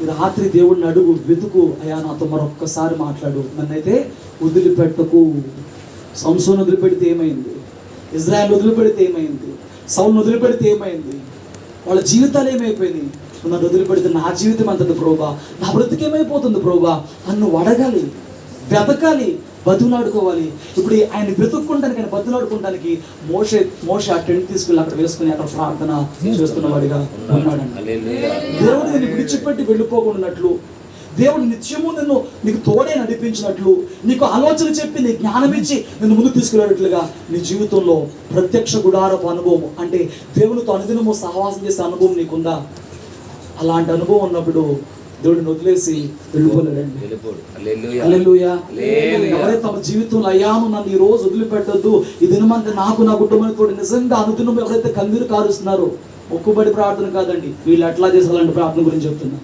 ఈ రాత్రి దేవుడిని అడుగు, వెతుకు. అయ్యా నాతో మరొక్కసారి మాట్లాడు, నన్నైతే వదిలిపెట్టకు. సంసోను వదిలిపెడితే ఏమైంది? ఇజ్రాయెల్ వదిలిపెడితే ఏమైంది? సౌలును వదిలిపెడితే ఏమైంది? వాళ్ళ జీవితాలు ఏమైపోయినాయి? నన్ను వదిలిపెడితే నా జీవితం అంతది ప్రభా, నా బ్రతికేమైపోతుంది ప్రభా అని నువ్వు అడగాలి, వెతకాలి, బతులాడుకోవాలి. ఇప్పుడు ఆయన వెతుక్కుంటానికి, ఆయన బతులాడుకుంటానికి మోషే ఆ టెంట్ తీసుకెళ్ళి అక్కడ వేసుకుని అక్కడ ప్రార్థన చేస్తున్న వాడిగా ఉన్నాడండి. దేవుడు దీన్ని విడిచిపెట్టి వెళ్ళిపోకున్నట్లు, దేవుడు నిత్యము నీకు తోడే నడిపించినట్లు, నీకు ఆలోచన చెప్పి నీ జ్ఞానం ఇచ్చి నిన్ను ముందుకు తీసుకెళ్ళినట్లుగా నీ జీవితంలో ప్రత్యక్ష గుడారపు అనుభవం అంటే దేవునితో అనుదినము సహవాసం చేసే అనుభవం నీకుందా? అలాంటి అనుభవం ఉన్నప్పుడు దేవుడిని వదిలేసి వెళ్ళిపోలేడండి. హల్లెలూయా. ఎవరైతే తమ జీవితంలో అయ్యాను నన్ను ఈ రోజు వదిలిపెట్టద్దు, ఈ దినమంతా నాకు నా కుటుంబానికి నిజంగా అనుదినం ఎవరైతే కన్నీరు కారుస్తున్నారో, మొక్కుబడి ప్రార్థన కాదండి, వీళ్ళు ఎట్లా చేసాలంటే ప్రార్థన గురించి చెప్తున్నా.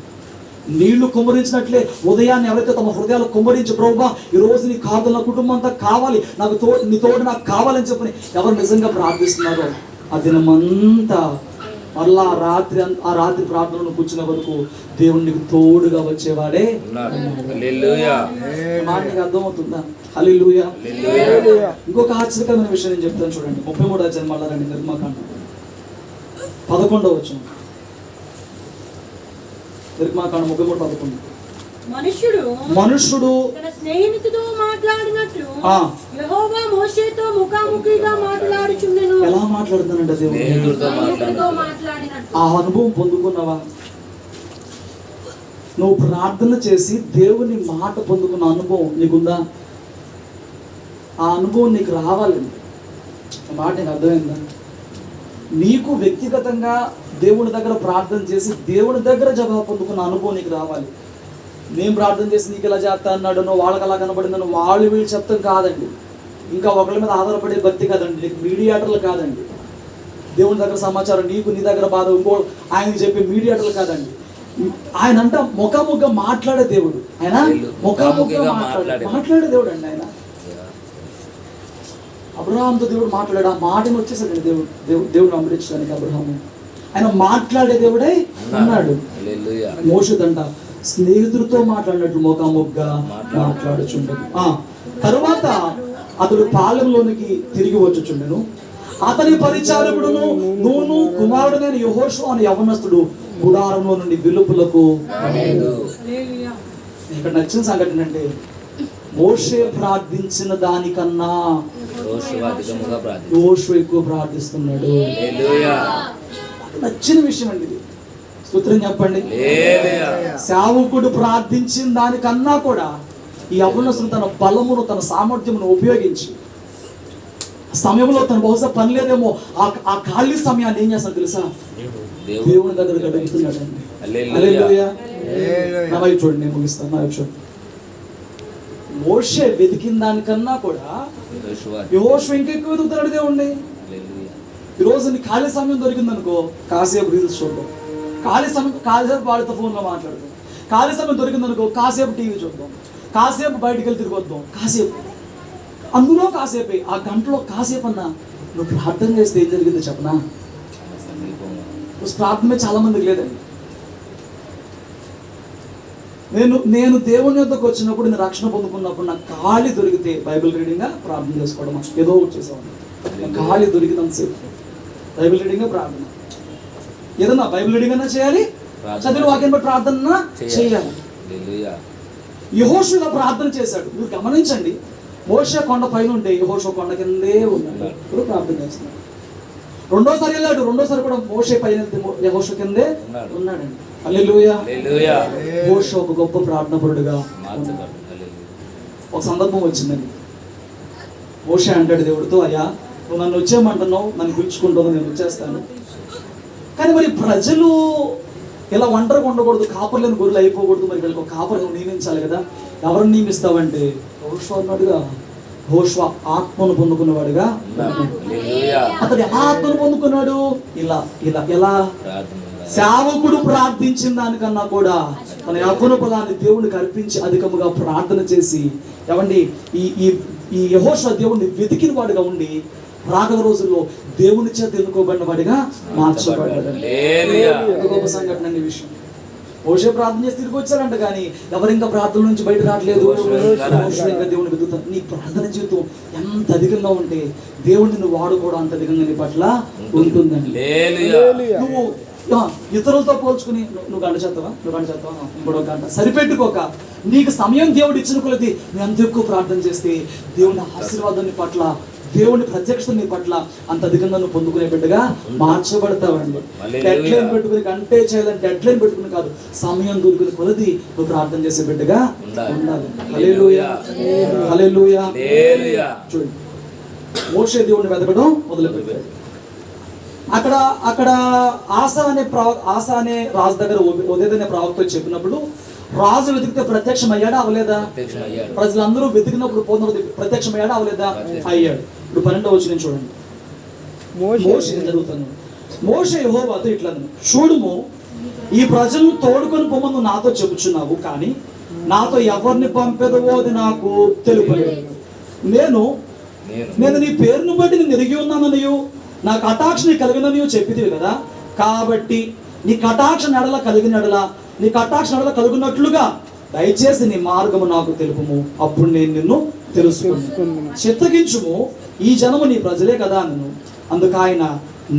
నీళ్లు కుమ్మరించినట్లే ఉదయాన్ని ఎవరైతే తమ హృదయాలు కుమ్మరించి, ప్రభువా ఈ రోజు నీ కాదు నా కుటుంబం అంతా కావాలి, నాకు నీ తోడు నాకు కావాలని చెప్పని ఎవరు నిజంగా ప్రార్థిస్తున్నారో, ఆ దినమంతా మళ్ళా ఆ రాత్రి ప్రార్థనలో కూర్చున్న వరకు దేవుడు నీకు తోడుగా వచ్చేవాడే. మాట నీకు అర్థమవుతుందా? హల్లెలూయా. ఇంకొక ఆశ్చర్యకరమైన విషయం నేను చెప్తాను చూడండి. 33వ అధ్యాయం మళ్ళా రండి, నిర్గమకాండం 11వ వచనం. నిర్గమకాండం 33:11. మనుష్యుడు తన స్నేహితుడితో మాట్లాడినట్లు యెహోవా మోషేతో ముఖాముఖిగా మాట్లాడుచుండెను. ఎలా మాట్లాడుతానంట దేవుడు? ఆ అనుభవం పొందుకున్నావా? నువ్వు ప్రార్థన చేసి దేవుని మాట పొందుకున్న అనుభవం నీకుందా? ఆ అనుభవం నీకు రావాలండి. ఆ మాట నీకు అర్థమైందా? నీకు వ్యక్తిగతంగా దేవుని దగ్గర ప్రార్థన చేసి దేవుని దగ్గర జవాబు పొందుకున్న అనుభవం నీకు రావాలి. నేను ప్రార్థన చేసి నీకు ఇలా చేస్తా అన్నాడు, నువ్వు వాళ్ళకి అలా కనబడిందని వాళ్ళు వీళ్ళు చెప్తాం కాదండి. ఇంకా ఒకళ్ళ మీద ఆధారపడే భక్తి కాదండి, నీకు మీడియేటర్లు కాదండి. దేవుని దగ్గర సమాచారం నీకు నీ దగ్గర బాధ ఇంకో ఆయనకి చెప్పే మీడియేటర్లు కాదండి. ఆయన అంట ముఖాముఖిగా మాట్లాడే దేవుడు. ఆయన ముఖాముఖిగా మాట్లాడే దేవుడు అండి. ఆయన అబ్రహాంతో దేవుడు మాట్లాడాడు, ఆ మాటను వచ్చేసాడు దేవుడు వెంబడించడానికి. అబ్రహాము ఆయన మాట్లాడే దేవుడై ఉన్నాడు. మోషేదంట స్నేహితులతో మాట్లాడినట్లు ముఖాముఖిగా మాట్లాడుచుండెను. తరువాత అతడు పాలెంలోనికి తిరిగి వచ్చుచుండెను. అతని పరిచారకుడును నూను కుమారుడైన యెహోషువ అనే యవనస్తుడు గుడారంలో నుండి విలుపులకు. ఇక్కడ నచ్చిన సంఘటన అంటే మోషే ప్రార్థించిన దానికన్నా యెహోషువ ఎక్కువ ప్రార్థిస్తున్నాడు. నచ్చిన విషయం అండి ఇది. స్తోత్రం చెప్పండి. సేవకుడు ప్రార్థించిన దానికన్నా కూడా ఈ యవ్వనస్తుడు తన బలమును తన సామర్థ్యమును ఉపయోగించి సమయంలో తన బహుశా పని లేదేమో ఆ ఖాళీ సమయాన్ని ఏం చేస్తాడు తెలుసా? దేవుని దగ్గర గడుపుతున్నాడండి. హల్లెలూయా. నా వైపు చూడండి, నేను ముగిస్తాను. నా వైపు చూడండి. మోషే వెతికిన దానికన్నా కూడా యెహోషువ ఇంకెక్కువ వెతుకుతున్నాడు దేవుణ్ణి. ఈరోజు నీ ఖాళీ సమయం దొరికిందనుకో, కాసేపు రీల్స్ చూద్దాం, కాసేపు వాళ్ళతో ఫోన్లో మాట్లాడదాం, ఖాళీ సమయం దొరికిందనుకో కాసేపు టీవీ చూద్దాం, కాసేపు బయటికి వెళ్ళి తిరిగి వద్దాం, కాసేపు అందులో కాసేపే. ఆ గంటలో కాసేపు అన్నా నువ్వు ప్రార్థన చేస్తే ఏం జరిగిందో చెప్పనా? ప్రార్థన చాలా మందికి లేదండి. నేను దేవుని యొద్దకు వచ్చినప్పుడు, నేను రక్షణ పొందుకున్నప్పుడు నాకు ఖాళీ దొరికితే బైబిల్ రీడింగ్గా ప్రార్థన చేసుకోవడం ఏదో ఒకటి చేసేవాడిని. ఖాళీ దొరికినంతసేపు బైబిల్ రీడింగ్గా ప్రార్థన, ఏదన్నా బైబిల్ రీడింగ్ అన్నా చేయాలి, చదివిన వాక్యం బట్టి ప్రార్థన చేయాలి. యెహోషువ ప్రార్థన చేశాడు. మీరు గమనించండి, మోషే కొండ పైన ఉంటే యెహోషువ కొండ కిందే ఉన్నాడు. ఇప్పుడు ప్రార్థన చేస్తున్నాడు. రెండోసారి వెళ్ళాడు, రెండోసారి కూడా మోషే పైన యెహోషువ కిందే ఉన్నాడండి. హల్లెలూయా. యెహోషువ ఒక గొప్ప ప్రార్థనాపరుడుగా. ఒక సందర్భం వచ్చిందండి. మోషే అంటాడు దేవుడితో, అయ్యా నువ్వు నన్ను వచ్చేయమంటున్నావు, నన్ను పిలుచుకుంటావు, నేను వచ్చేస్తాను. కానీ మరి ప్రజలు ఇలా ఒంటరిగా ఉండకూడదు, కాపర్ లేని గొర్రెలు అయిపోకూడదు, మరి వీళ్ళకి ఒక కాపర్ నువ్వు నియమించాలి కదా. ఎవరిని నియమిస్తావంటే యెహోషువ అన్నాడుగా. యెహోషువ ఆత్మను పొందుకున్నవాడుగా. అతడు ఆత్మను పొందుకున్నాడు. ఇలా సేవకుడు ప్రార్థించిన దానికన్నా కూడా తన యవ్వన బలాన్ని దేవునికి అర్పించి అధికముగా ప్రార్థన చేసి, ఏమండి ఈ యెహోషువ దేవుణ్ణి వెతికిన వాడుగా ఉండి రాగల రోజుల్లో దేవుని చేత ఎన్నుకోబడిన వాడిగా మార్చబడ్డాడు. గొప్ప సంఘటన ఈ విషయం. మోషే ప్రార్థన చేసి తిరిగి వచ్చారంట, కానీ ఎవరు ఇంకా ప్రార్థన నుంచి బయట రావట్లేదు. దేవుని వెతుకుతారు. నీ ప్రార్థన జీవితం ఎంత అధికంగా ఉంటే దేవుడిని నువ్వు వాడుకోవడం అంత అధికంగా నీ పట్ల ఉంటుందండి. నువ్వు ఇతరులతో పోల్చుకుని నువ్వు గంట చేస్తావా, ఇంకొక గంట సరిపెట్టుకోక నీకు సమయం దేవుడు ఇచ్చిన కొలది నువ్వు ఎంత ఎక్కువ ప్రార్థన చేస్తే దేవుని ఆశీర్వాదాన్ని పట్ల దేవుని ప్రత్యక్షత నీ పట్ల అంత అధికంగా నువ్వు పొందుకునే బిడ్డగా మార్చబడతావండి. డెడ్ లైన్ పెట్టుకుని కంటే చేయాలని డెడ్ లైన్ పెట్టుకుని కాదు, సమయం దొరికిన కొలది నువ్వు ప్రార్థన చేసే బిడ్డగా ఉండాలి. హల్లెలూయా, హల్లెలూయా. చూడండి, మోషే దేవుణ్ణి వెతకడం మొదలుపెట్టాడు. అక్కడ ఆసా అనే రాజు దగ్గర ఓదేద్ అనే ప్రవక్త చెప్పినప్పుడు రాజు వెతికితే ప్రత్యక్షం అయ్యాడా అవలేదా? ప్రజలందరూ వెతికినప్పుడు ప్రత్యక్షం అయ్యాడా అవలేదా? అయ్యాడు. ఇప్పుడు 12వ వచనం చూడండి. మోషే జరుగుతాను. మోషే యెహోవాతో ఇట్లా, చూడుము, ఈ ప్రజలను తోడుకొని పొమ్మని నాతో చెప్పుచున్నావు, కానీ నాతో ఎవరిని పంపేదవో అది నాకు తెలుపలేదు. నేను నీ పేరును బట్టి నేను ఎరిగి ఉన్నాననియు నా కటాక్షని కలిగిననియు చెప్పిదివి కదా, కాబట్టి నీ కటాక్ష నెడల నీ కటాక్ష నెడల కలుగునట్లుగా దయచేసి నీ మార్గము నాకు తెలుపుము, అప్పుడు నేను నిన్ను తెలుసుకున్నాను. చిత్తగించుము, ఈ జనము నీ ప్రజలే కదా నన్ను, అందుకు ఆయన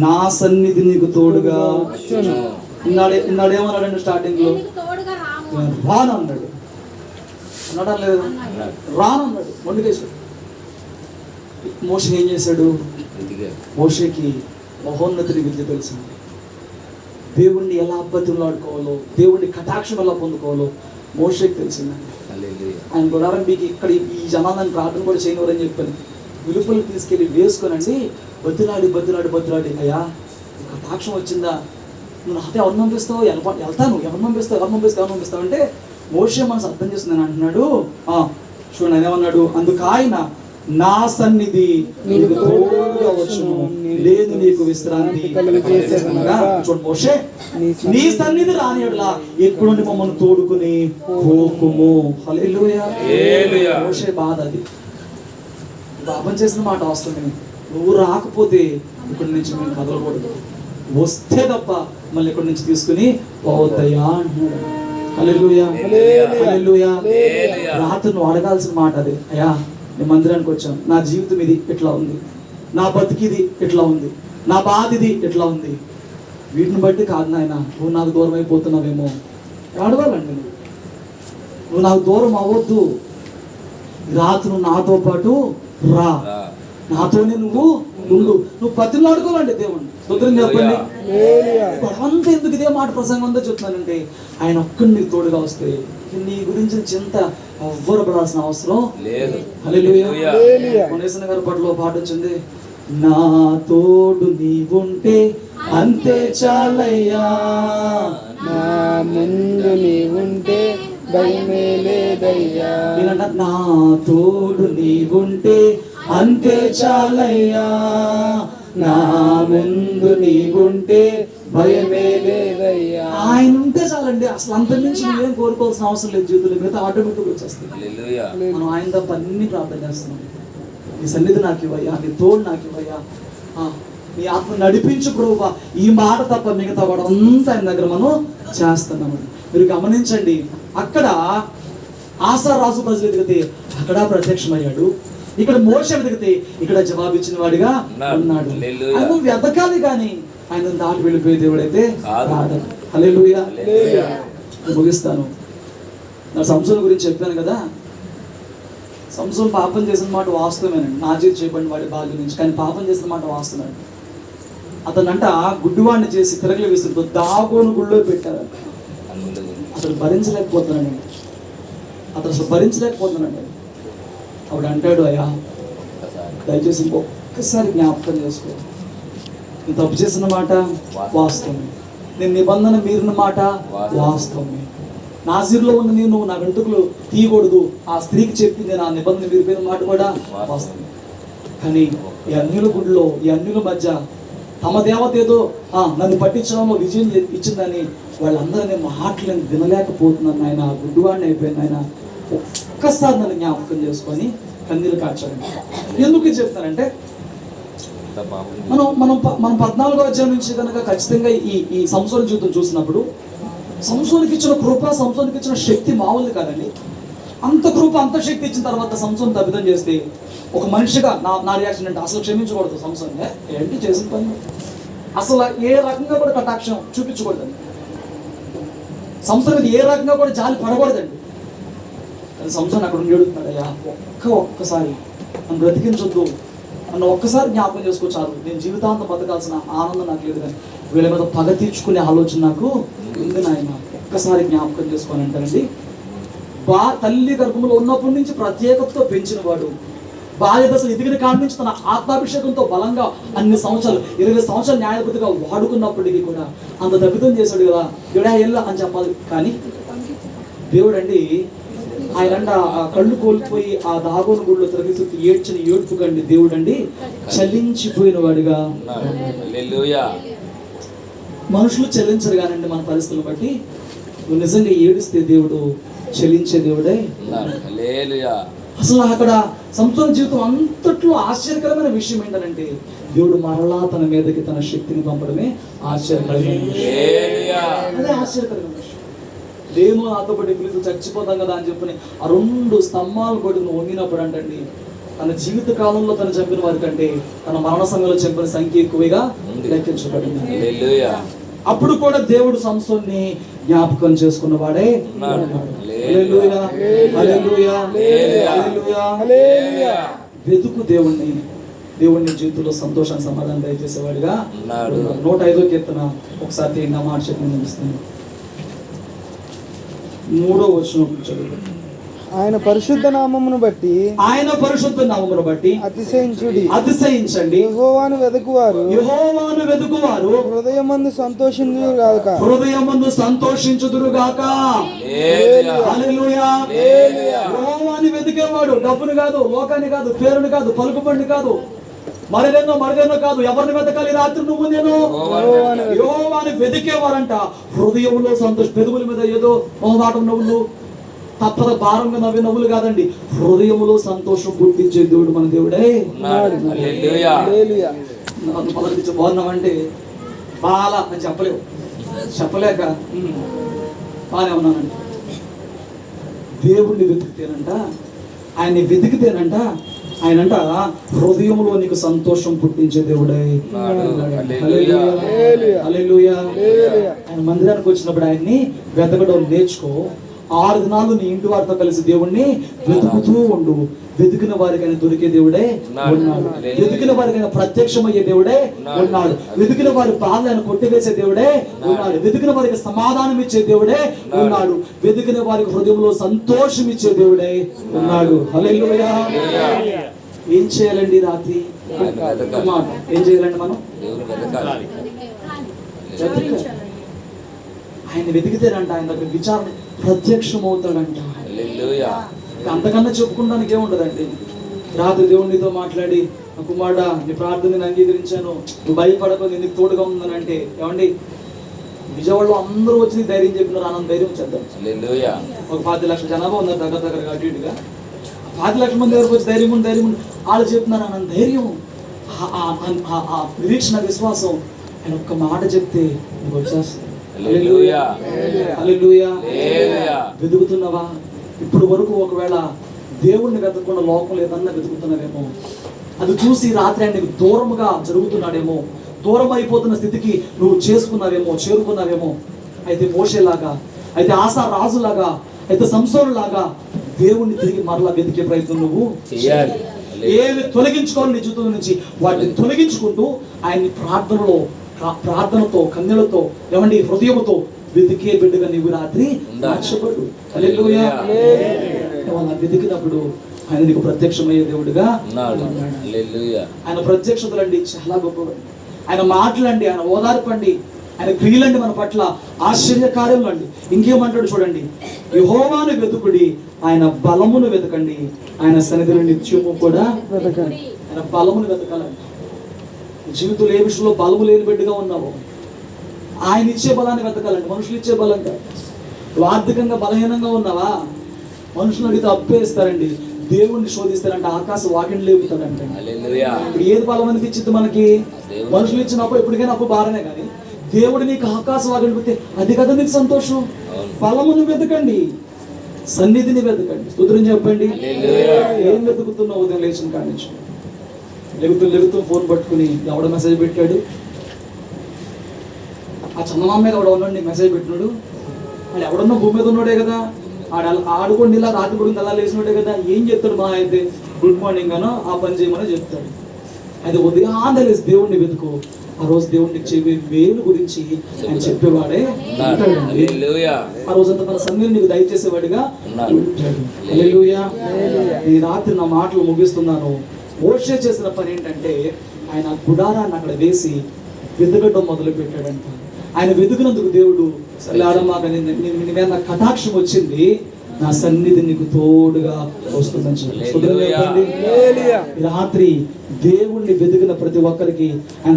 నా సన్నిధి నీకు తోడుగా ఇన్నాడేమన్నాడండి స్టార్టింగ్ లో? రానన్నాడు. అన్నాడా లేదు? రానన్నాడు. మొండికేశాడు. మోషే ఏం చేశాడు? మోషేకి మహోన్నతుడి విద్య తెలిసింది. దేవుణ్ణి ఎలా బతిమలాడుకోవాలో, దేవుణ్ణి కటాక్షం ఎలా పొందుకోవాలో మోషేకి తెలిసిందండి. ఆయన కూడా మీకు ఇక్కడ ఈ జనాన్ని ప్రార్థన కూడా చేయనివారని చెప్పాను. విలుపులు తీసుకెళ్ళి వేసుకొనండి, బతిలాడి అయ్యా కటాక్షం వచ్చిందా, నువ్వు నాతో ఎవరు పంపిస్తావు? వెళ్తాను, ఎవరు పంపిస్తావు అంటే మోషే మనసు అర్థం చేస్తుందని అంటున్నాడు. చూడండి ఆయన ఏమన్నాడు? అందుకు ఆయన నా సన్నిధి నీకు తోడుగా వచ్చును, లేదు నీకు విశ్రాంతి. చూడండి, మోషే నీ సన్నిధి రానియడలా ఎక్కడుండి మమ్మల్ని తోడుకుని పోకుము. హల్లెలూయా. మోషే బాధ అది. పాపం చేసిన మాట వస్తుంది, నువ్వు రాకపోతే ఇక్కడి నుంచి మేము కదలకూడదు, వస్తే తప్ప మళ్ళీ ఇక్కడి నుంచి తీసుకుని పోవద్దయ్యా అంటున్నాడు. హల్లెలూయా, హల్లెలూయా. రాత్రి నువ్వు అడగాల్సిన మాట అది, అయ్యా నేను మందిరానికి వచ్చాను, నా జీవితం ఇది ఇట్లా ఉంది, నా బతికిది ఇట్లా ఉంది, నా బాధ ఇది ఇట్లా ఉంది, వీటిని బట్టి కాదు నాయన నువ్వు నాకు దూరం అయిపోతున్నావేమో. అడగాలండి, నువ్వు నాకు దూరం అవ్వద్దు, రాత్రి నువ్వు నాతో పాటు రా, నాతోనే నువ్వు ఉండు. నువ్వు బతిమలాడుకోవాలండి దేవుణ్ణి. స్తోత్రం చెప్పండి. అంత ఎందుకు ఇదే మాట ప్రసంగం అంతా చెప్తున్నానంటే, ఆయన ఒక్కడిని నీకు తోడుగా వస్తే నీ గురించి చింత ఎవ్వరు పడాల్సిన అవసరం లేదు. హల్లెలూయా. కొనేసిన గారి పట్ల పాట వచ్చింది, నా తోడు నీవుంటే అంతే చాలయ్యా, నా ముందు నీవుంటే భయమే లేదయ్యా. నా తోడు నీవుంటే అంతే చాలయ్యా, నా ముందు నీవుంటే భయమే లేదయ్యా. ఆయన ఉంటే చాలండి, అసలు అంత నుంచి నువ్వేం కోరుకోవాల్సిన అవసరం లేదు. జీవితంలో మిగతా ఆటోమేటిక్ వచ్చేస్తుంది. మనం ఆయన తప్ప అన్ని ప్రార్థన చేస్తున్నాం. నీ సన్నిధి నాకు ఇవ్వయ్యా, నీ తోడు నాకు ఇవ్వయ్యా, నీ ఆత్మ నడిపించు ప్రభువా, ఈ మాట తప్ప మిగతా వాడు అంతా ఆయన దగ్గర మనం చేస్తున్నామని మీరు గమనించండి. అక్కడ ఆసా రాజు ప్రజలు ఎదిగితే అక్కడ ప్రత్యక్షమయ్యాడు, ఇక్కడ మోషే ఎదిగితే ఇక్కడ జవాబిచ్చిన వాడిగా ఉన్నాడు. ఆయన వెతకాలి కానీ ఆయన దాటి వెళ్ళిపోయే దేవుడైతే కాదు. హల్లెలూయా. ముగిస్తాను. నా సంసోను గురించి చెప్పాను కదా, సంసోను పాపం చేసిన మాట వాస్తవమేనండి, నా చేతి చేయబడిన వాడి భాగ్యం నుంచి. కానీ పాపం చేసిన మాట వాస్తవమే. అతనంట గుడ్డివాడిని చేసి తిరగలి విసురుతూ దాగోను గుళ్ళో పెట్టారు. అతను భరించలేకపోతున్నానండి, అసలు భరించలేకపోతున్నానండి. అప్పుడు అంటాడు, అయ్యా దయచేసి ఇంకొక్కసారి జ్ఞాపకం చేసుకో, నేను తప్పు చేసిన మాట వాస్తవమే, నేను నిబంధన మీరిన మాట వాస్తవమే, నాజీర్లో ఉన్న నేను నా వెంట్రుకలు తీయకూడదు, ఆ స్త్రీకి చెప్పింది నా నిబంధన మీరిపోయిన మాట కూడా వాస్తవమే. కానీ ఈ అన్యుల గుడిలో ఈ అన్యుల మధ్య తమ దేవత ఏదో నన్ను పట్టించడంలో విజయం ఇచ్చిందని వాళ్ళందరినీ మాటలను వినలేకపోతున్నాను ఆయన, గుడ్డివాడిని అయిపోయింది ఆయన, ఒక్కసారి నన్ను జ్ఞాపకం చేసుకొని కన్నీరు కార్చాడండి. ఎందుకు ఇది చెప్తానంటే, మనం మనం మనం 14వ అధ్యాయం నుంచి కనుక ఖచ్చితంగా ఈ సంసోను జీవితం చూసినప్పుడు సంసోనుకి ఇచ్చిన కృప, సంసోనుకి ఇచ్చిన శక్తి మామూలు కాదండి. అంత కృప అంత శక్తి ఇచ్చిన తర్వాత సంసోను తప్పిదం చేస్తే ఒక మనిషిగా నా రియాక్షన్ అంటే అసలు క్షమించకూడదు. సంసోను ఏంటి చేసిన పని, అసలు ఏ రకంగా కూడా కటాక్షం చూపించకూడదండి, సంసోను ఏ రకంగా కూడా జాలి పడకూడదండి. కానీ సంసోను అక్కడ ఉండి ఏడుతున్నాడు, అయ్యా ఒక్కసారి నన్ను బ్రతికించొద్దు, నన్ను ఒక్కసారి జ్ఞాపకం చేసుకోవచ్చు, నేను జీవితాంతం బతకాల్సిన ఆనందం నాకు లేదు, కానీ వీళ్ళ మీద పగ తీర్చుకునే ఆలోచన నాకు ఉంది నాయన, ఒక్కసారి జ్ఞాపకం చేసుకొని అంటారండి. తల్లి గర్భంలో ఉన్నప్పటి నుంచి ప్రత్యేకతతో పెంచిన వాడు, బాల్య దశలు ఎదిగిన కాడి నుంచి తన ఆత్మాభిషేకంతో బలంగా అన్ని సంవత్సరాలు 20 సంవత్సరాలు న్యాయపతిగా వాడుకున్నప్పటికీ కూడా అంత తప్పిదం చేశాడు కదా, ఎడా ఎల్లా అని చెప్పాలి. కానీ దేవుడు అండి, ఆయన ఆ కళ్ళు కోల్పోయి ఆ దాగోను గుడిలో తిరగేసి ఏడ్చిన ఏడ్పు కండి దేవుడు అండి చలించిపోయిన వాడిగా. మనుషులు చెల్లించరు కానండి మన పరిస్థితులను బట్టి. నువ్వు నిజంగా ఏడిస్తే దేవుడు చెల్లించే దేవుడే. అసలు అక్కడ సంసార జీవితం అంతట్లో ఆశ్చర్యకరమైన విషయం ఏంటంటే, దేవుడు మరలా తన మీదకి తన శక్తిని పంపడమే ఆశ్చర్యకరమైన విషయం. అదే ఆశ్చర్యకరమైన విషయం. దేమో నాతో పాటు పిలుస్తూ చచ్చిపోతాం కదా అని చెప్పని ఆ 2 స్తంభాలు కొట్టి నువ్వు వంగినప్పుడు అంటండి, తన జీవిత కాలంలో తను చంపిన వారి కంటే తన మరణ సమయంలో చంపిన సంఖ్య ఎక్కువగా లెక్కించబడింది. అప్పుడు కూడా దేవుడు సంసోన్ని జ్ఞాపకం చేసుకున్న వాడే. వెతుకు దేవుణ్ణి జీవితంలో సంతోషాన్ని సమాధానం దయచేసేవాడిగా. 105వ కీర్తన ఒకసారి తీయండి, మాట చెప్పి నిలుస్తాను. 3వ వచనం చదువు. ఆయన పరిశుద్ధ నామమును బట్టి అతిశయించండి. యెహోవాను వెదకువారు హృదయమందు సంతోషించుదురుగాక. యెహోవాను వెతికేవాడు డబ్బుని కాదు, లోకాన్ని కాదు, పేరుని కాదు, పలుకుబడిని కాదు, మరిదేనో కాదు, ఎవరిని వెతకాలి రాత్రి నువ్వు నేను? యెహోవాను వెతికేవారంట హృదయంలో సంతోషం. పెదవుల మీద ఏదో మొహమాటం నవ్వులు, తప్పద భారంగా నవ్వే నవ్వులు కాదండి, హృదయంలో సంతోషం పుట్టించే దేవుడు మన దేవుడే. బాగున్నామంటే బాల అని చెప్పలేక బాగానే ఉన్నానండి. దేవుణ్ణి వెతికితేనంట, ఆయన్ని వెతికితేనంట ఆయనంట హృదయంలో నీకు సంతోషం పుట్టించే దేవుడే. హల్లెలూయా. ఆయన మందిరానికి వచ్చినప్పుడు ఆయన్ని వెతకడం నేర్చుకో. 6 దినాలు నీ ఇంటి వారితో కలిసి దేవుణ్ణి వెతుకుతూ ఉండు. వెతికిన వారికైనా దొరికే దేవుడే ఉన్నాడు. వెతికిన వారికైనా ప్రత్యక్షమయ్యే దేవుడే ఉన్నాడు. వెతికిన వారి బాధలను కొట్టివేసే దేవుడే ఉన్నాడు. వెతికిన వారికి సమాధానం ఇచ్చే దేవుడే ఉన్నాడు. వెతికిన వారికి హృదయంలో సంతోషం ఇచ్చే దేవుడే ఉన్నాడు. హల్లెలూయా. ఏం చేయాలండి రాత్రి? ఏం చేయాలండి మనం? ఆయన వెతికితేనంట ఆయన దగ్గర విచారణ ప్రత్యక్షం అవుతాడంట. అంతకన్నా చెప్పుకోవడానికి ఏముండదండి. రాత్రి దేవునితో మాట్లాడి, కుమారుడా నీ ప్రార్థన నేను అంగీకరించాను, నువ్వు భయపడకు, నేను నీకు తోడుగా ఉందని అంటే, ఏమండి విజయవాడలో అందరూ వచ్చి ధైర్యం చెప్పినారు, ఆనంద ధైర్యం చేద్దాం. ఒక 10 లక్షల జనాభా ఉన్నారు దగ్గరగా అటు ఇటుగా. 10 లక్షల మంది దగ్గరకు వచ్చి ధైర్యం ఉంది వాళ్ళు చెప్తున్నారు ఆనంద ధైర్యం, నిరీక్షణ, విశ్వాసం. ఆయన ఒక్క మాట చెప్తే నువ్వు వచ్చేస్తా. వెతుకుతున్నావా? ఇప్పుడు వరకు ఒకవేళ దేవుణ్ణి వెతకకుండా లోకంలో ఏదన్నా వెతుకుతున్నావేమో, అది చూసి రాత్రి ఆయన దూరముగా జరుగుతున్నాడేమో, దూరం అయిపోతున్న స్థితికి నువ్వు చేరుకున్నావేమో. అయితే మోషేలాగా, అయితే ఆసా రాజులాగా, అయితే సంసోనులాగా దేవుణ్ణి తిరిగి మరలా వెతికే ప్రయత్నం నువ్వు చేయాలి. ఏవి తొలగించుకోవాలి నీ జీవితం నుంచి వాటిని తొలగించుకుంటూ ఆయన్ని ప్రార్థనతో కన్నెలతో ఏమండి హృదయంతో వెతికే బిడ్డగా నీవు రాత్రి ఆశపడు. హల్లెలూయా. వెతికినప్పుడు ఆయన నీకు ప్రత్యక్షమయ్యే దేవుడుగా. ఆయన ప్రత్యక్షతలండి చాలా గొప్పవండి. ఆయన మాటలండి, ఆయన ఓదార్పండి, ఆయన క్రియలండి మన పట్ల ఆశ్చర్యకార్యములు అండి. ఇంకేమంటాడు చూడండి, యెహోవాను వెతుకుడి, ఆయన బలమును వెతకండి, ఆయన సన్నిధిలో నిత్యము కూడా వెతకండి. ఆయన బలమును వెతకాలండి. జీవితంలో ఏ విషయంలో బలము లేని బిడ్డగా ఉన్నావు, ఆయన ఇచ్చే బలాన్ని వెతకాలండి. మనుషులు ఇచ్చే బలం కాదు. నువ్వు ఆర్థికంగా బలహీనంగా ఉన్నావా, మనుషులు అడిగితే అప్పేస్తారండి. దేవుణ్ణి శోధిస్తారంటే ఆకాశ వాకిని లేపుతాడంటే. ఇప్పుడు ఏది బలం అనిపించింది మనకి? మనుషులు ఇచ్చినప్పుడు ఎప్పటికైనా అప్పు భారనే, కానీ దేవుడు నీకు ఆకాశ వాకిని పెడితే అది కదా నీకు సంతోషం. బలమును వెతకండి, సన్నిధిని వెతకండి. స్తుతిని చెప్పండి. ఏం వెతుకుతున్నావు? ఉదయం లేచిన కాడి నుంచి లెగుతూ ఫోన్ పట్టుకుని ఎవడ మెసేజ్ పెట్టాడు, ఆ చందమామ మీద ఎవడ ఉన్నాడు మెసేజ్ పెట్టినాడు, వాడు ఎవడన్నా భూమి మీద ఉన్నాడే కదా, ఆడుకోండి ఇలా రాత్రి గురించి అలా లేచినోడే కదా, ఏం చెప్తాడు? మా అయితే గుడ్ మార్నింగ్ అనో ఆ పని చేయమని చెప్తాడు. అది ఉదయాన్నే లేచి దేవుణ్ణి వెతుకు. ఆ రోజు దేవుడికి చెప్పే మేలు గురించి ఆయన చెప్పేవాడే ఉంటాడండి. హల్లెలూయా. ఆ రోజంతా మన సన్నిధిని నీకు దయచేసేవాడిగా ఉన్నాడు. ఉంటాడు. హల్లెలూయా. ఈ రాత్రి నా మాటలు ముగిస్తున్నాను. మోషే చేసిన పని ఏంటంటే ఆయన గుడారాన్ని అక్కడ వేసి వెతకడం మొదలు పెట్టాడంట. ఆయన వెతుకున్నందుకు దేవుడు మాకు నీ మీద నాకు కటాక్షం వచ్చింది, నా సన్నిధి నీకు తోడుగా వస్తుందని చెప్పండి. ఈ రాత్రి దేవుణ్ణి వెతికిన ప్రతి ఒక్కరికి ఆయన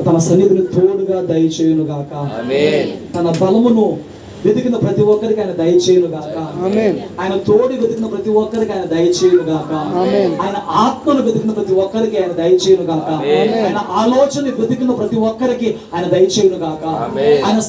తన సన్నిధిని తోడుగా దయచేయును గాక. తన బలమును వెతికిన ప్రతి ఒక్కరికి ఆయన దయచేయును గాక. ఆయన తోడు వెతికిన ప్రతి ఒక్కరికి ఆయన దయచేయును గాక. ఆయన ఆత్మను వెతికిన ప్రతి ఒక్కరికి ఆయన దయచేయును గాక. ఆయన ఆలోచన వెతికిన ప్రతి ఒక్కరికి ఆయన దయచేయును గాక. ఆయన